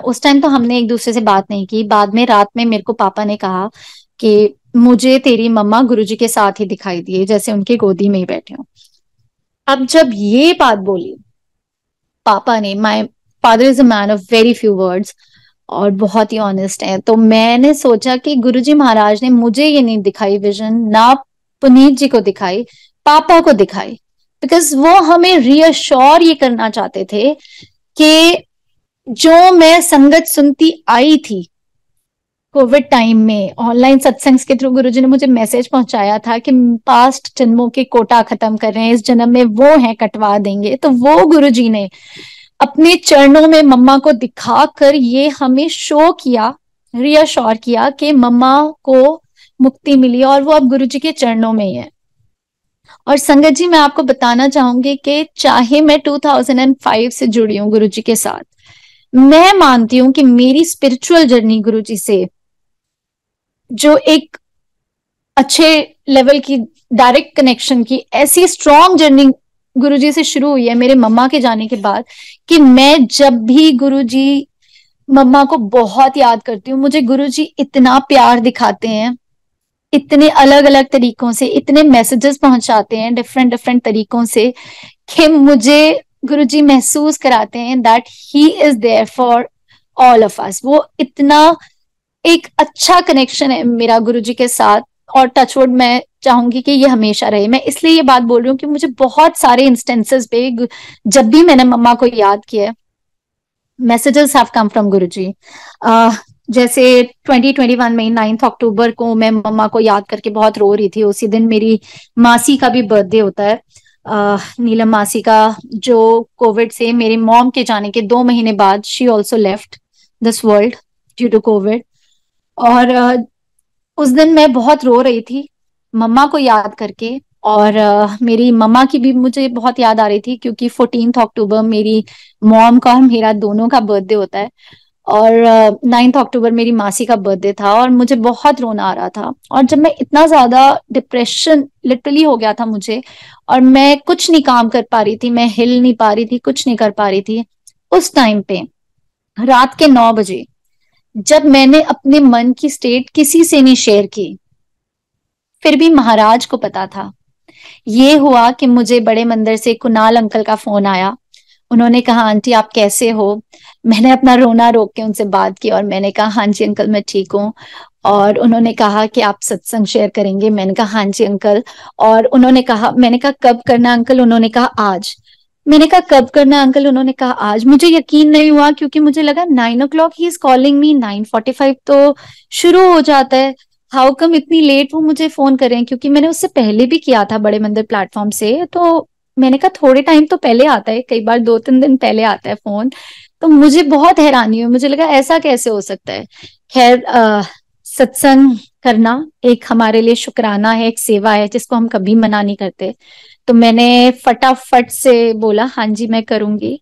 उस टाइम तो हमने एक दूसरे से बात नहीं की। बाद में रात में मेरे को पापा ने कहा कि मुझे तेरी मम्मा गुरुजी के साथ ही दिखाई दिए, जैसे उनकी गोदी में ही बैठे हो। अब जब ये बात बोली पापा ने, my father is a man of very few words और बहुत ही ऑनेस्ट है, तो मैंने सोचा कि गुरुजी महाराज ने मुझे ये नहीं दिखाई विजन, ना पुनीत जी को दिखाई, पापा को दिखाई। बिकॉज वो हमें रीअश्योर ये करना चाहते थे कि जो मैं संगत सुनती आई थी कोविड टाइम में ऑनलाइन सत्संग के थ्रू, गुरुजी ने मुझे मैसेज पहुंचाया था कि पास्ट जन्मों के कोटा खत्म कर रहे हैं, इस जन्म में वो हैं कटवा देंगे। तो वो गुरुजी ने अपने चरणों में मम्मा को दिखाकर ये हमें शो किया, रीअश्योर किया कि मम्मा को मुक्ति मिली और वो अब गुरुजी के चरणों में ही है। और संगत जी मैं आपको बताना चाहूंगी कि चाहे मैं 2005 से जुड़ी हूँ गुरुजी के साथ, मैं मानती हूँ कि मेरी स्पिरिचुअल जर्नी गुरुजी से जो एक अच्छे लेवल की डायरेक्ट कनेक्शन की ऐसी स्ट्रॉन्ग जर्नी गुरुजी से शुरू हुई है मेरे मम्मा के जाने के बाद, कि मैं जब भी गुरुजी, मम्मा को बहुत याद करती हूँ। मुझे गुरुजी इतना प्यार दिखाते हैं, इतने अलग अलग तरीकों से इतने मैसेजेस पहुंचाते हैं डिफरेंट डिफरेंट तरीकों से, कि मुझे गुरुजी महसूस कराते हैं that he is there for all of us. वो इतना एक अच्छा कनेक्शन है मेरा गुरुजी के साथ और टचवुड मैं चाहूंगी कि ये हमेशा रहे। मैं इसलिए ये बात बोल रही हूँ कि मुझे बहुत सारे इंस्टेंसेस पे जब भी मैंने मम्मा को याद किया मैसेजेस हैव कम फ्रॉम गुरुजी। जैसे 2021 में 9 अक्टूबर को मैं मम्मा को याद करके बहुत रो रही थी। उसी दिन मेरी मासी का भी बर्थडे होता है, नीलम मासी का, जो कोविड से, मेरी मॉम के जाने के 2 महीने बाद she also left this world due to COVID. और उस दिन मैं बहुत रो रही थी मम्मा को याद करके। और मेरी मम्मा की भी मुझे बहुत याद आ रही थी, क्योंकि 14 अक्टूबर मेरी मॉम का और मेरा दोनों का बर्थडे होता है। और 9 अक्टूबर मेरी मासी का बर्थडे था, और मुझे बहुत रोना आ रहा था। और जब मैं इतना ज्यादा डिप्रेशन लिटरली हो गया था मुझे, और मैं कुछ नहीं काम कर पा रही थी, मैं हिल नहीं पा रही थी, कुछ नहीं कर पा रही थी, उस टाइम पे रात के 9 बजे जब मैंने अपने मन की स्टेट किसी से नहीं शेयर की, फिर भी महाराज को पता था। ये हुआ कि मुझे बड़े मंदिर से कुणाल अंकल का फोन आया। उन्होंने कहा, आंटी आप कैसे हो? मैंने अपना रोना रोक के उनसे बात की और मैंने कहा, हाँ जी अंकल मैं ठीक हूँ। और उन्होंने कहा कि आप सत्संग शेयर करेंगे? मैंने कहा हाँ जी अंकल। और उन्होंने कहा, मैंने कहा कब करना अंकल? उन्होंने कहा आज। मैंने कहा कब करना अंकल? उन्होंने कहा आज। मुझे यकीन नहीं हुआ, क्योंकि मुझे लगा 9 o'clock he is calling me, 9:45 तो शुरू हो जाता है, हाउ कम इतनी लेट वो मुझे फोन करें? क्योंकि मैंने उससे पहले भी किया था बड़े मंदिर प्लेटफॉर्म से, तो मैंने कहा थोड़े टाइम तो पहले आता है, कई बार 2-3 दिन पहले आता है फोन। तो मुझे बहुत हैरानी हुई, मुझे लगा ऐसा कैसे हो सकता है। खैर सत्संग करना एक हमारे लिए शुक्राना है, एक सेवा है जिसको हम कभी मना नहीं करते। तो मैंने फटाफट से बोला हाँ जी मैं करूंगी।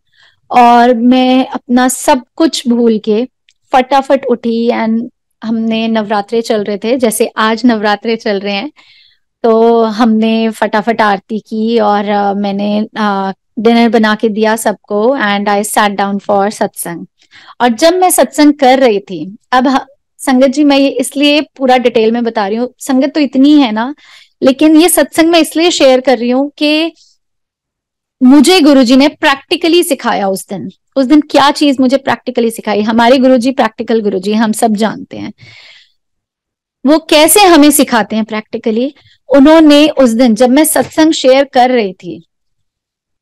और मैं अपना सब कुछ भूल के फटाफट उठी। एंड हमने, नवरात्रे चल रहे थे, जैसे आज नवरात्रे चल रहे हैं, तो हमने फटाफट आरती की। और मैंने डिनर बना के दिया सबको, and I sat down for सत्संग। और जब मैं सत्संग कर रही थी, अब संगत जी मैं ये इसलिए पूरा डिटेल में बता रही हूँ, संगत तो इतनी है ना, लेकिन ये सत्संग मैं इसलिए शेयर कर रही हूँ कि मुझे गुरुजी ने प्रैक्टिकली सिखाया उस दिन क्या चीज मुझे प्रैक्टिकली सिखाई। हमारे गुरुजी प्रैक्टिकल गुरुजी, हम सब जानते हैं वो कैसे हमें सिखाते हैं प्रैक्टिकली। उन्होंने उस दिन जब मैं सत्संग शेयर कर रही थी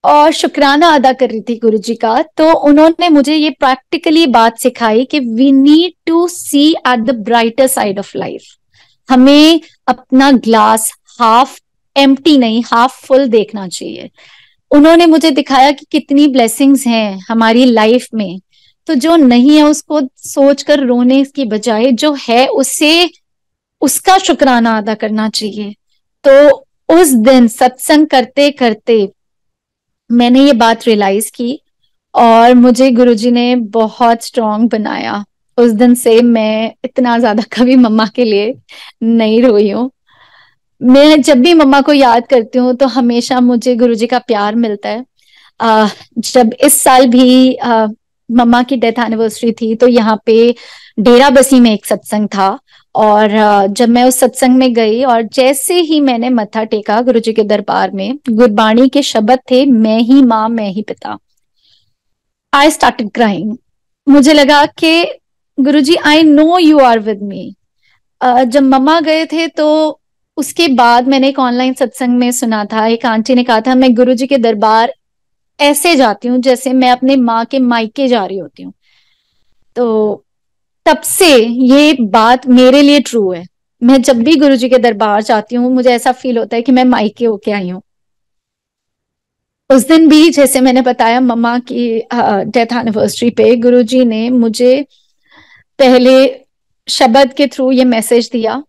और शुक्राना अदा कर रही थी गुरुजी का, तो उन्होंने मुझे ये प्रैक्टिकली बात सिखाई कि we need to see at the brighter side of life. हमें अपना ग्लास हाफ एम्प्टी नहीं, हाफ फुल देखना चाहिए। उन्होंने मुझे दिखाया कि कितनी ब्लेसिंग्स हैं हमारी लाइफ में, तो जो नहीं है उसको सोचकर रोने की बजाय जो है उससे, उसका शुक्राना अदा करना चाहिए। तो उस दिन सत्संग करते करते मैंने ये बात रियलाइज की, और मुझे गुरुजी ने बहुत स्ट्रांग बनाया। उस दिन से मैं इतना ज्यादा कभी मम्मा के लिए नहीं रोई हूँ। मैं जब भी मम्मा को याद करती हूँ तो हमेशा मुझे गुरुजी का प्यार मिलता है। जब इस साल भी मम्मा की डेथ एनिवर्सरी थी, तो यहाँ पे डेरा बसी में एक सत्संग था। और जब मैं उस सत्संग में गई और जैसे ही मैंने मत्था टेका गुरुजी के दरबार में, गुरबाणी के शब्द थे, मैं ही माँ मैं ही पिता। I started crying. मुझे लगा कि Guruji I know you are with me. जब मम्मा गए थे तो उसके बाद मैंने एक ऑनलाइन सत्संग में सुना था, एक आंटी ने कहा था मैं गुरुजी के दरबार ऐसे जाती हूँ जैसे मैं अपने माँ के मायके जा रही होती हूँ। तो तब से ये बात मेरे लिए ट्रू है। मैं जब भी गुरुजी के दरबार जाती हूँ मुझे ऐसा फील होता है कि मैं मायके होके आई हूँ। उस दिन भी जैसे मैंने बताया मम्मा की डेथ एनिवर्सरी पे गुरुजी ने मुझे पहले शब्द के थ्रू ये मैसेज दिया।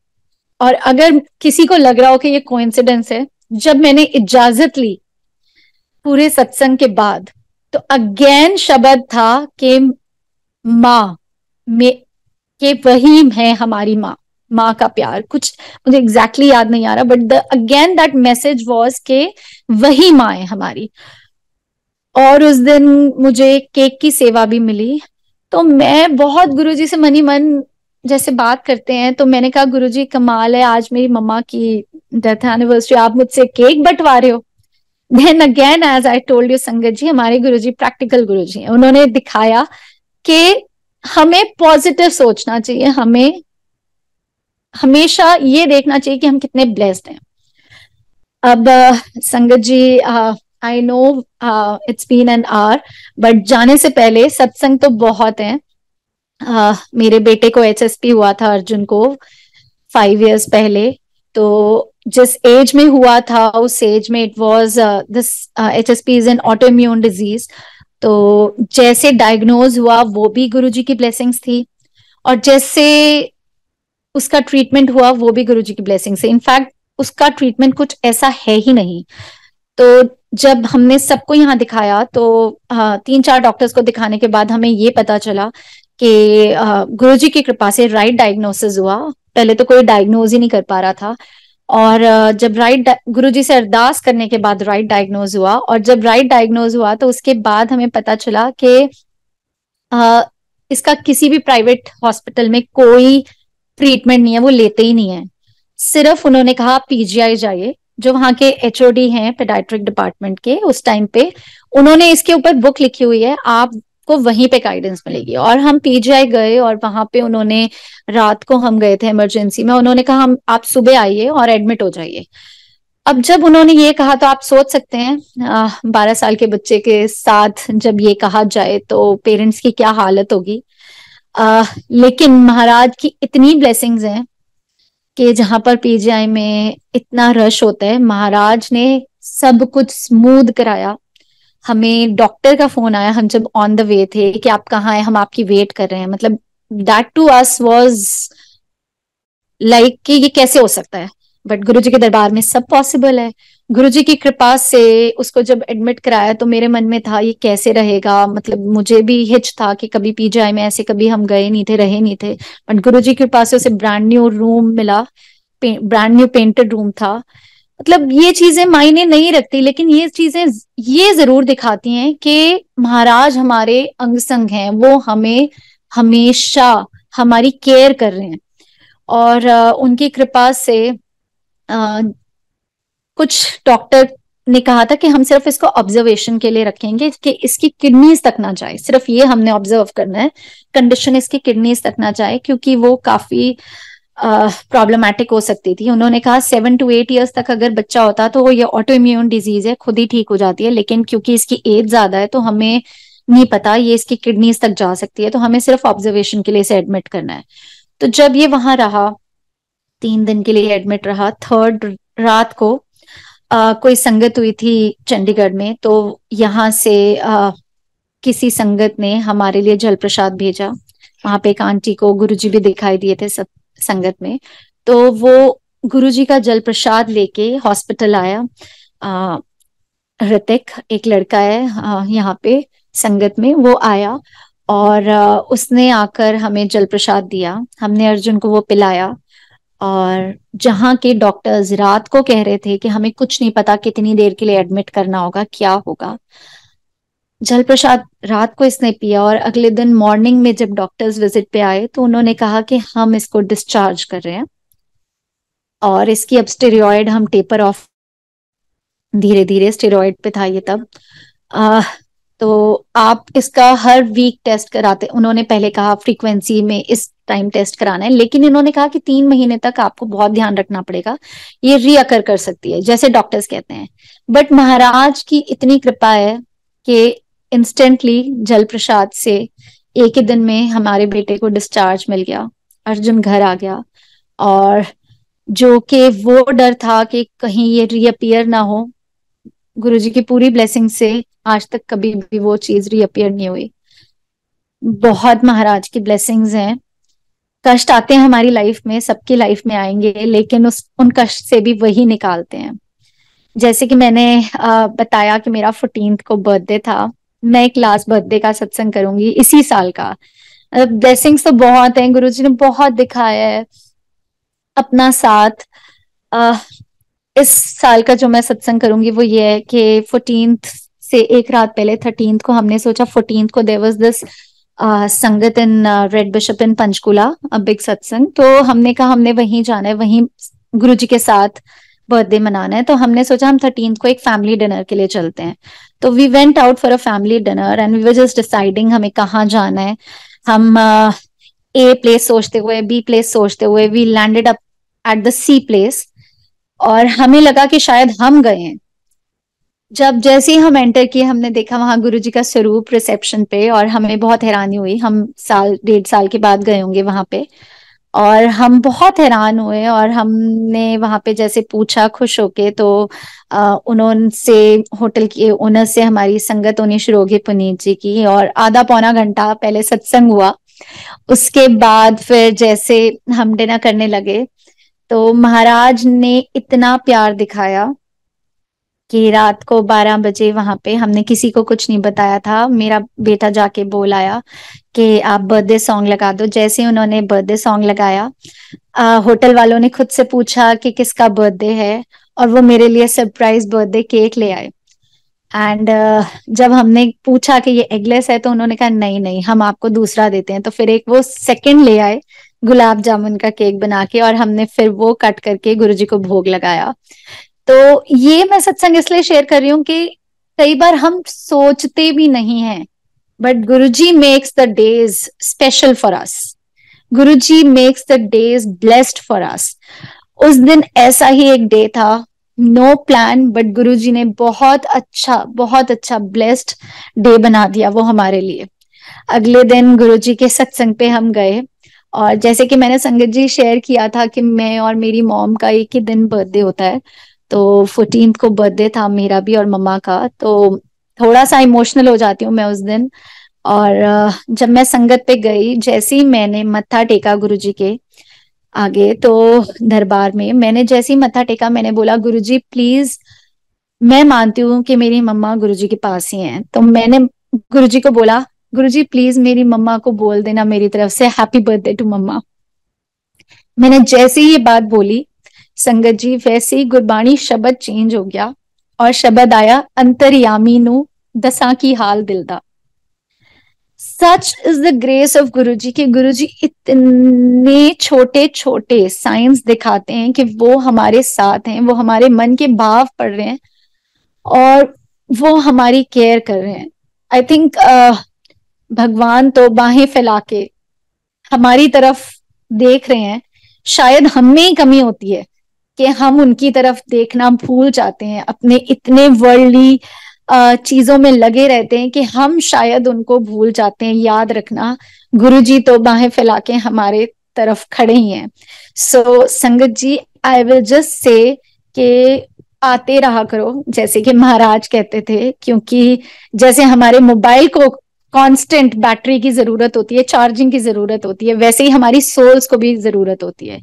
और अगर किसी को लग रहा हो कि ये कोइंसिडेंस है, जब मैंने इजाजत ली पूरे सत्संग के बाद, तो अगेन शब्द था कि माँ में, कि वही है हमारी माँ, माँ का प्यार। कुछ मुझे एग्जैक्टली याद नहीं आ रहा, but the again that message was के वही माँ है हमारी। और उस दिन मुझे केक की सेवा भी मिली। तो मैं बहुत गुरुजी से मनी मन जैसे बात करते हैं, तो मैंने कहा गुरुजी कमाल है, आज मेरी मम्मा की डेथ एनिवर्सरी, आप मुझसे केक बंटवा रहे हो। Then again as I told you संगत जी, हमारे गुरुजी प्रैक्टिकल गुरुजी हैं। उन्होंने दिखाया कि हमें पॉजिटिव सोचना चाहिए, हमें हमेशा ये देखना चाहिए कि हम कितने ब्लेस्ड हैं। अब संगत जी I know it's been an hour, but जाने से पहले सत्संग तो बहुत है। मेरे बेटे को HSP हुआ था, अर्जुन को, 5 years पहले। तो जिस एज में हुआ था उस एज में it was this HSP is an auto immune disease. तो जैसे डायग्नोज हुआ वो भी गुरुजी की ब्लेसिंग्स थी, और जैसे उसका ट्रीटमेंट हुआ वो भी गुरुजी की ब्लेसिंग से। इनफैक्ट उसका ट्रीटमेंट कुछ ऐसा है ही नहीं। तो जब हमने सबको यहाँ दिखाया तो 3-4 डॉक्टर्स को दिखाने के बाद हमें ये पता चला कि गुरुजी की कृपा से राइट डायग्नोसिस हुआ। पहले तो कोई डायग्नोज ही नहीं कर पा रहा था, और जब राइट गुरुजी से अरदास करने के बाद राइट डायग्नोज हुआ, और जब राइट डायग्नोज हुआ तो उसके बाद हमें पता चला कि इसका किसी भी प्राइवेट हॉस्पिटल में कोई ट्रीटमेंट नहीं है, वो लेते ही नहीं है। सिर्फ उन्होंने कहा आप PGI जाइए, जो वहां के HOD हैं पेडियाट्रिक डिपार्टमेंट के उस टाइम पे, उन्होंने इसके ऊपर बुक लिखी हुई है, आपको वहीं पे गाइडेंस मिलेगी। और हम PGI गए, और वहां पे उन्होंने, रात को हम गए थे इमरजेंसी में, उन्होंने कहा हम आप सुबह आइए और एडमिट हो जाइए। अब जब उन्होंने ये कहा तो आप सोच सकते हैं 12 साल के बच्चे के साथ जब ये कहा जाए तो पेरेंट्स की क्या हालत होगी। लेकिन महाराज की इतनी ब्लेसिंग्स हैं कि जहां पर PGI में इतना रश होता है, महाराज ने सब कुछ स्मूथ कराया। हमें डॉक्टर का फोन आया हम जब ऑन द वे थे कि आप कहाँ हैं, हम आपकी वेट कर रहे हैं। मतलब that to us was like कि ये कैसे हो सकता है, बट गुरुजी के दरबार में सब पॉसिबल है। गुरुजी की कृपा से उसको जब एडमिट कराया तो मेरे मन में था ये कैसे रहेगा, मतलब मुझे भी हिच था कि कभी PGI में ऐसे कभी हम गए नहीं थे, रहे नहीं थे। बट गुरुजी की कृपा से उसे ब्रांड न्यू रूम मिला, ब्रांड न्यू पेंटेड रूम था। मतलब ये चीजें मायने नहीं रखती, लेकिन ये चीजें ये जरूर दिखाती हैं कि महाराज हमारे अंग संग हैं, वो हमें हमेशा हमारी केयर कर रहे हैं। और उनकी कृपा से कुछ डॉक्टर ने कहा था कि हम सिर्फ इसको ऑब्जर्वेशन के लिए रखेंगे कि इसकी किडनीज तक ना जाए, सिर्फ ये हमने ऑब्जर्व करना है, कंडीशन इसकी किडनीज तक ना जाए, क्योंकि वो काफी प्रॉब्लमैटिक हो सकती थी। उन्होंने कहा 7 to 8 years तक अगर बच्चा होता तो वो ये ऑटो इम्यून डिजीज है, खुद ही ठीक हो जाती है, लेकिन क्योंकि इसकी एज ज्यादा है तो हमें नहीं पता ये इसकी किडनीज तक जा सकती है, तो हमें सिर्फ ऑब्जर्वेशन के लिए इसे एडमिट करना है। तो जब ये वहां रहा, 3 दिन के लिए एडमिट रहा, थर्ड रात को कोई संगत हुई थी चंडीगढ़ में, तो यहाँ से किसी संगत ने हमारे लिए जल प्रसाद भेजा। वहां पे एक आंटी को गुरुजी भी दिखाई दिए थे सब संगत में, तो वो गुरुजी का जल प्रसाद लेके हॉस्पिटल आया। ऋतिक एक लड़का है यहाँ पे संगत में, वो आया और उसने आकर हमें जल प्रसाद दिया। हमने अर्जुन को वो पिलाया, और जहाँ के डॉक्टर्स रात को कह रहे थे कि हमें कुछ नहीं पता कितनी देर के लिए एडमिट करना होगा, क्या होगा, जल प्रसाद रात को इसने पिया। और अगले दिन मॉर्निंग में जब डॉक्टर्स विजिट पे आए तो उन्होंने कहा कि हम इसको डिस्चार्ज कर रहे हैं, और इसकी अब स्टेरॉयड हम टेपर ऑफ, धीरे धीरे स्टेरॉयड पे था ये तब। आ, तो आप इसका हर वीक टेस्ट कराते, उन्होंने पहले कहा फ्रीक्वेंसी में इस टाइम टेस्ट कराना है, लेकिन इन्होंने कहा कि 3 महीने तक आपको बहुत ध्यान रखना पड़ेगा, ये रीअकर कर सकती है जैसे डॉक्टर्स कहते हैं। बट महाराज की इतनी कृपा है कि इंस्टेंटली जल प्रसाद से एक ही दिन में हमारे बेटे को डिस्चार्ज मिल गया, अर्जुन घर आ गया। और जो कि वो डर था कि कहीं ये रीअपियर ना हो, गुरुजी की पूरी ब्लेसिंग से आज तक कभी भी वो चीज रीअपियर नहीं हुई। बहुत महाराज की ब्लेसिंग्स हैं। कष्ट आते हैं हमारी लाइफ में, सबकी लाइफ में आएंगे, लेकिन उन कष्ट से भी वही निकालते हैं। जैसे कि मैंने बताया कि मेरा 14th को बर्थडे था, मैं एक लास्ट बर्थडे का सत्संग करूंगी इसी साल का। ब्लेसिंग्स तो बहुत हैं, गुरुजी ने बहुत दिखाया है अपना साथ। इस साल का जो मैं सत्संग करूंगी वो ये है कि 14th से एक रात पहले 13th को हमने सोचा, 14th को देयर वाज दिस संगत in red bishop in Panchkula, a big सत्संग। तो हमने कहा हमने वहीं जाना है, वहीं गुरुजी के साथ बर्थडे मनाना है। तो हमने सोचा हम 13th को एक फैमिली डिनर के लिए चलते हैं। तो we went out for a family dinner and we were just deciding हमें कहाँ जाना है। हम ए प्लेस सोचते हुए, बी प्लेस सोचते हुए, we landed up at the sea place, और हमें लगा कि शायद हम गए हैं। जब जैसे ही हम एंटर किए, हमने देखा वहां गुरुजी का स्वरूप रिसेप्शन पे, और हमें बहुत हैरानी हुई। हम साल 1.5 साल के बाद गए होंगे वहां पे, और हम बहुत हैरान हुए। और हमने वहां पे जैसे पूछा खुश होके, तो उन्होंने होटल के ओनर से हमारी संगत होनी शुरू होगी पुनीत जी की, और आधा पौना घंटा पहले सत्संग हुआ। उसके बाद फिर जैसे हम डिनर करने लगे, तो महाराज ने इतना प्यार दिखाया कि रात को 12 बजे वहां पे, हमने किसी को कुछ नहीं बताया था, मेरा बेटा जाके बोल आया कि आप बर्थडे सॉन्ग लगा दो। जैसे ही उन्होंने बर्थडे सॉन्ग लगाया, होटल वालों ने खुद से पूछा कि किसका बर्थडे है, और वो मेरे लिए सरप्राइज बर्थडे केक ले आए। एंड जब हमने पूछा कि ये एगलेस है, तो उन्होंने कहा नहीं नहीं, हम आपको दूसरा देते हैं। तो फिर एक वो सेकंड ले आए गुलाब जामुन का केक बना के, और हमने फिर वो कट करके गुरुजी को भोग लगाया। तो ये मैं सत्संग इसलिए शेयर कर रही हूँ कि कई बार हम सोचते भी नहीं हैं, but Guruji makes the days special for us. Guruji makes the days blessed for us. उस दिन ऐसा ही एक डे था, नो प्लान, बट गुरुजी ने बहुत अच्छा ब्लेस्ड डे बना दिया वो हमारे लिए। अगले दिन गुरुजी के सत्संग पे हम गए, और जैसे कि मैंने संगत जी शेयर किया था कि मैं और मेरी मॉम का एक ही दिन बर्थडे होता है, तो 14th को बर्थडे था मेरा भी और मम्मा का। तो थोड़ा सा इमोशनल हो जाती हूँ मैं उस दिन। और जब मैं संगत पे गई, जैसे ही मैंने मत्था टेका गुरुजी के आगे, तो दरबार में मैंने जैसे ही मत्था टेका, मैंने बोला गुरुजी प्लीज, मैं मानती हूँ कि मेरी मम्मा गुरुजी के पास ही हैं। तो मैंने गुरुजी को बोला, गुरुजी प्लीज मेरी मम्मा को बोल देना मेरी तरफ से हैप्पी बर्थडे टू मम्मा। मैंने जैसे ही ये बात बोली, संगत जी, वैसे ही गुरबाणी शब्द चेंज हो गया, और शब्द आया, अंतर्यामी नु दसा की हाल दिल दा। Such is the grace of Guruji कि गुरुजी इतने छोटे छोटे साइंस दिखाते हैं कि वो हमारे साथ हैं, वो हमारे मन के भाव पढ़ रहे हैं, और वो हमारी केयर कर रहे हैं। आई थिंक भगवान तो बाहें फैला के हमारी तरफ देख रहे हैं। शायद हम में ही कमी होती है कि हम उनकी तरफ देखना भूल जाते हैं, अपने इतने वर्ल्डली चीजों में लगे रहते हैं कि हम शायद उनको भूल जाते हैं याद रखना। गुरुजी तो बाहें फैला के हमारे तरफ खड़े ही हैं। सो संगत जी, आई विल जस्ट से कि आते रहा करो, जैसे कि महाराज कहते थे, क्योंकि जैसे हमारे मोबाइल को कांस्टेंट बैटरी की जरूरत होती है, चार्जिंग की जरूरत होती है, वैसे ही हमारी सोल्स को भी जरूरत होती है।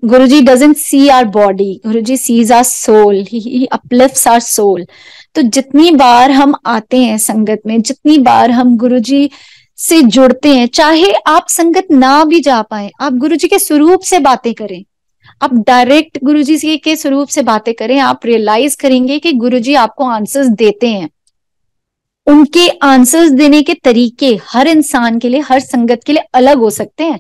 Guruji doesn't see our body, Guruji sees our soul, he uplifts our soul। तो जितनी बार हम आते हैं संगत में, जितनी बार हम गुरुजी से जुड़ते हैं, चाहे आप संगत ना भी जा पाए, आप गुरुजी के स्वरूप से बातें करें, आप डायरेक्ट गुरुजी के स्वरूप से बातें करें, आप रियलाइज करेंगे कि गुरुजी आपको आंसर्स देते हैं। उनके आंसर्स देने के तरीके हर इंसान के लिए, हर संगत के लिए अलग हो सकते हैं,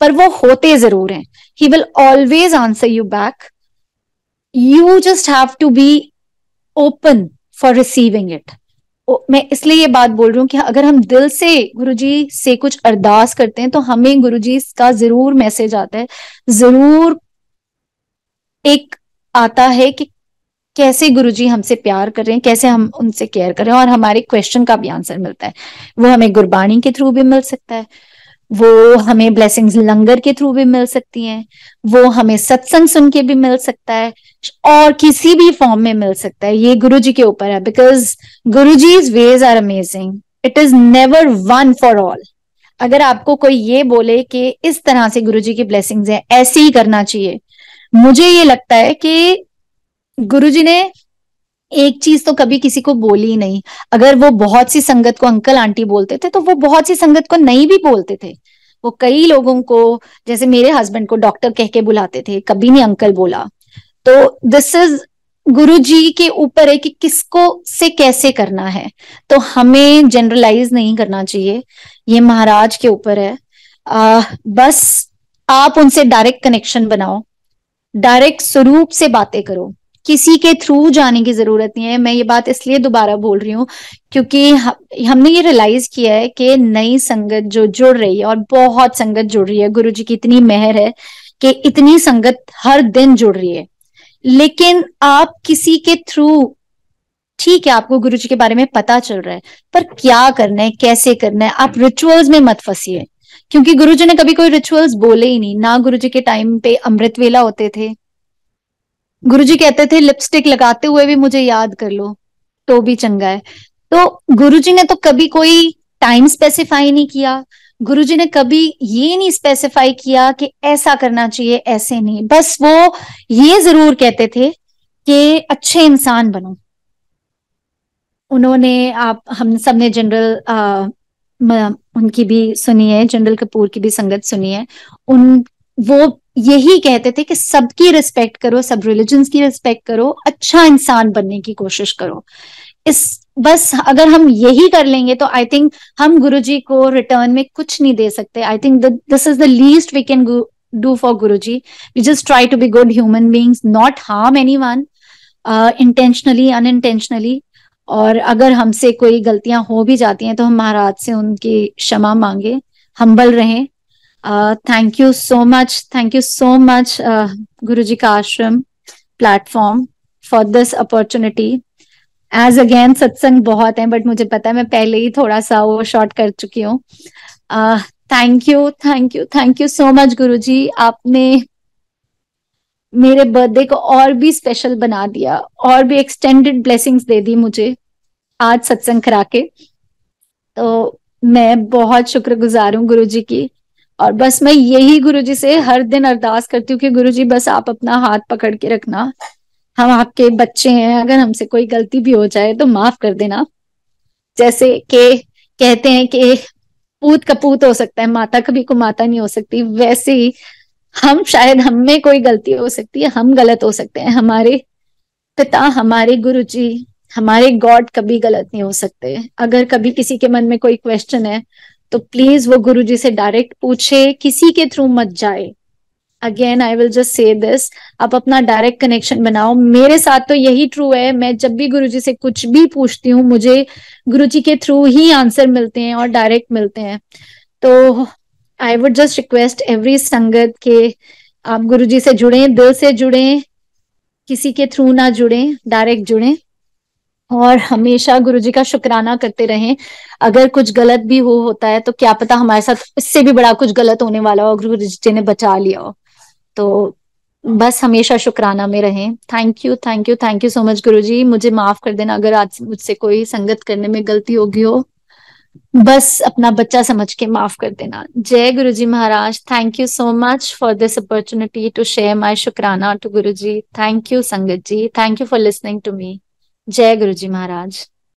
पर वो होते जरूर हैं। He will always answer you back. You just have to be open for receiving it। मैं इसलिए ये बात बोल रही हूँ कि अगर हम दिल से गुरुजी से कुछ अरदास करते हैं, तो हमें गुरुजी का जरूर मैसेज आता है, जरूर एक आता है कि कैसे गुरुजी हमसे प्यार कर रहे हैं, कैसे हम उनसे केयर कर रहे हैं, और हमारे क्वेश्चन का भी आंसर मिलता है। वो हमें गुरबाणी के थ्रू भी मिल सकता है, वो हमें ब्लेसिंग्स लंगर के थ्रू भी मिल सकती हैं, वो हमें सत्संग सुन के भी मिल सकता है, और किसी भी फॉर्म में मिल सकता है। ये गुरुजी के ऊपर है, because Guruji's ways are amazing. It is never one for all. अगर आपको कोई ये बोले कि इस तरह से गुरुजी की ब्लेसिंग्स है, ऐसे ही करना चाहिए, मुझे ये लगता है कि गुरुजी ने एक चीज तो कभी किसी को बोली ही नहीं। अगर वो बहुत सी संगत को अंकल आंटी बोलते थे, तो वो बहुत सी संगत को नहीं भी बोलते थे। वो कई लोगों को, जैसे मेरे हस्बैंड को डॉक्टर कह के बुलाते थे, कभी नहीं अंकल बोला। तो दिस इज गुरुजी के ऊपर है कि किसको से कैसे करना है, तो हमें जनरलाइज नहीं करना चाहिए, ये महाराज के ऊपर है। बस आप उनसे डायरेक्ट कनेक्शन बनाओ, डायरेक्ट स्वरूप से बातें करो, किसी के थ्रू जाने की जरूरत नहीं है। मैं ये बात इसलिए दोबारा बोल रही हूँ क्योंकि हमने ये रियलाइज किया है कि नई संगत जो जुड़ रही है, और बहुत संगत जुड़ रही है, गुरुजी की इतनी मेहर है कि इतनी संगत हर दिन जुड़ रही है, लेकिन आप किसी के थ्रू ठीक है, आपको गुरु जी के बारे में पता चल रहा है, पर क्या करना है, कैसे करना है, आप रिचुअल्स में मत फंसिए। क्योंकि गुरु जी ने कभी कोई रिचुअल्स बोले ही नहीं ना। गुरु जी के टाइम पे अमृत वेला होते थे, गुरु जी कहते थे लिपस्टिक लगाते हुए भी मुझे याद कर लो तो भी चंगा है। तो गुरु जी ने तो कभी कोई टाइम स्पेसिफाई नहीं किया। गुरु जी ने कभी ये नहीं स्पेसिफाई किया कि ऐसा करना चाहिए, ऐसे नहीं। बस वो ये जरूर कहते थे कि अच्छे इंसान बनो। उन्होंने, आप हम सब ने जनरल उनकी भी सुनी है, जनरल कपूर की भी संगत सुनी है। उन वो यही कहते थे कि सबकी रिस्पेक्ट करो, सब रिलीजन्स की रिस्पेक्ट करो, अच्छा इंसान बनने की कोशिश करो। इस बस अगर हम यही कर लेंगे तो आई थिंक हम गुरु जी को रिटर्न में कुछ नहीं दे सकते। I think this is the least we can do for Guru ji. We just try to be good human beings, not harm any one, intentionally unintentionally. और अगर हमसे कोई गलतियां हो भी जाती हैं तो हम महाराज से उनकी क्षमा मांगे, हम्बल रहें। Thank you so much, thank you so much Guru ji का Ashram platform for this opportunity. As again सत्संग बहुत है, बट मुझे पता है मैं पहले ही थोड़ा सा वो शॉर्ट कर चुकी हूँ। Thank you, thank you, thank you so much Guru जी। आपने मेरे बर्थडे को और भी स्पेशल बना दिया, और भी एक्सटेंडेड ब्लेसिंग्स दे दी मुझे आज सत्संग करा के। तो मैं बहुत शुक्रगुजार हूँ गुरु जी की। और बस मैं यही गुरु जी से हर दिन अरदास करती हूँ कि गुरु जी बस आप अपना हाथ पकड़ के रखना, हम आपके बच्चे हैं, अगर हमसे कोई गलती भी हो जाए तो माफ कर देना। जैसे कि कहते हैं कि पूत कपूत हो सकता है, माता कभी को माता नहीं हो सकती, वैसे ही हम शायद हम में कोई गलती हो सकती है, हम गलत हो सकते हैं। हमारे पिता, हमारे गुरु जी, हमारे गॉड कभी गलत नहीं हो सकते। अगर कभी किसी के मन में कोई क्वेश्चन है तो प्लीज वो गुरु जी से डायरेक्ट पूछे, किसी के थ्रू मत जाए। अगेन आई विल जस्ट से दिस, आप अपना डायरेक्ट कनेक्शन बनाओ। मेरे साथ तो यही ट्रू है, मैं जब भी गुरु जी से कुछ भी पूछती हूँ मुझे गुरु जी के थ्रू ही आंसर मिलते हैं और डायरेक्ट मिलते हैं। तो I would just request every संगत के आप गुरु जी से जुड़े, दिल से जुड़े, किसी के थ्रू ना जुड़े, डायरेक्ट जुड़े। और हमेशा गुरु जी का शुक्राना करते रहें। अगर कुछ गलत भी होता है तो क्या पता हमारे साथ इससे भी बड़ा कुछ गलत होने वाला हो, गुरु जी ने बचा लिया हो। तो बस हमेशा शुक्राना में रहें। Thank you, thank you, thank you so much Guru जी। मुझे माफ कर देना अगर आज मुझसे कोई संगत करने में गलती होगी हो, बस अपना बच्चा समझ के माफ कर देना। जय गुरु जी Maharaj. Thank you so much for this opportunity to share my शुक्राना to Guru ji. Thank you संगत ji, thank you for listening to me. जय गुरु जी महाराज।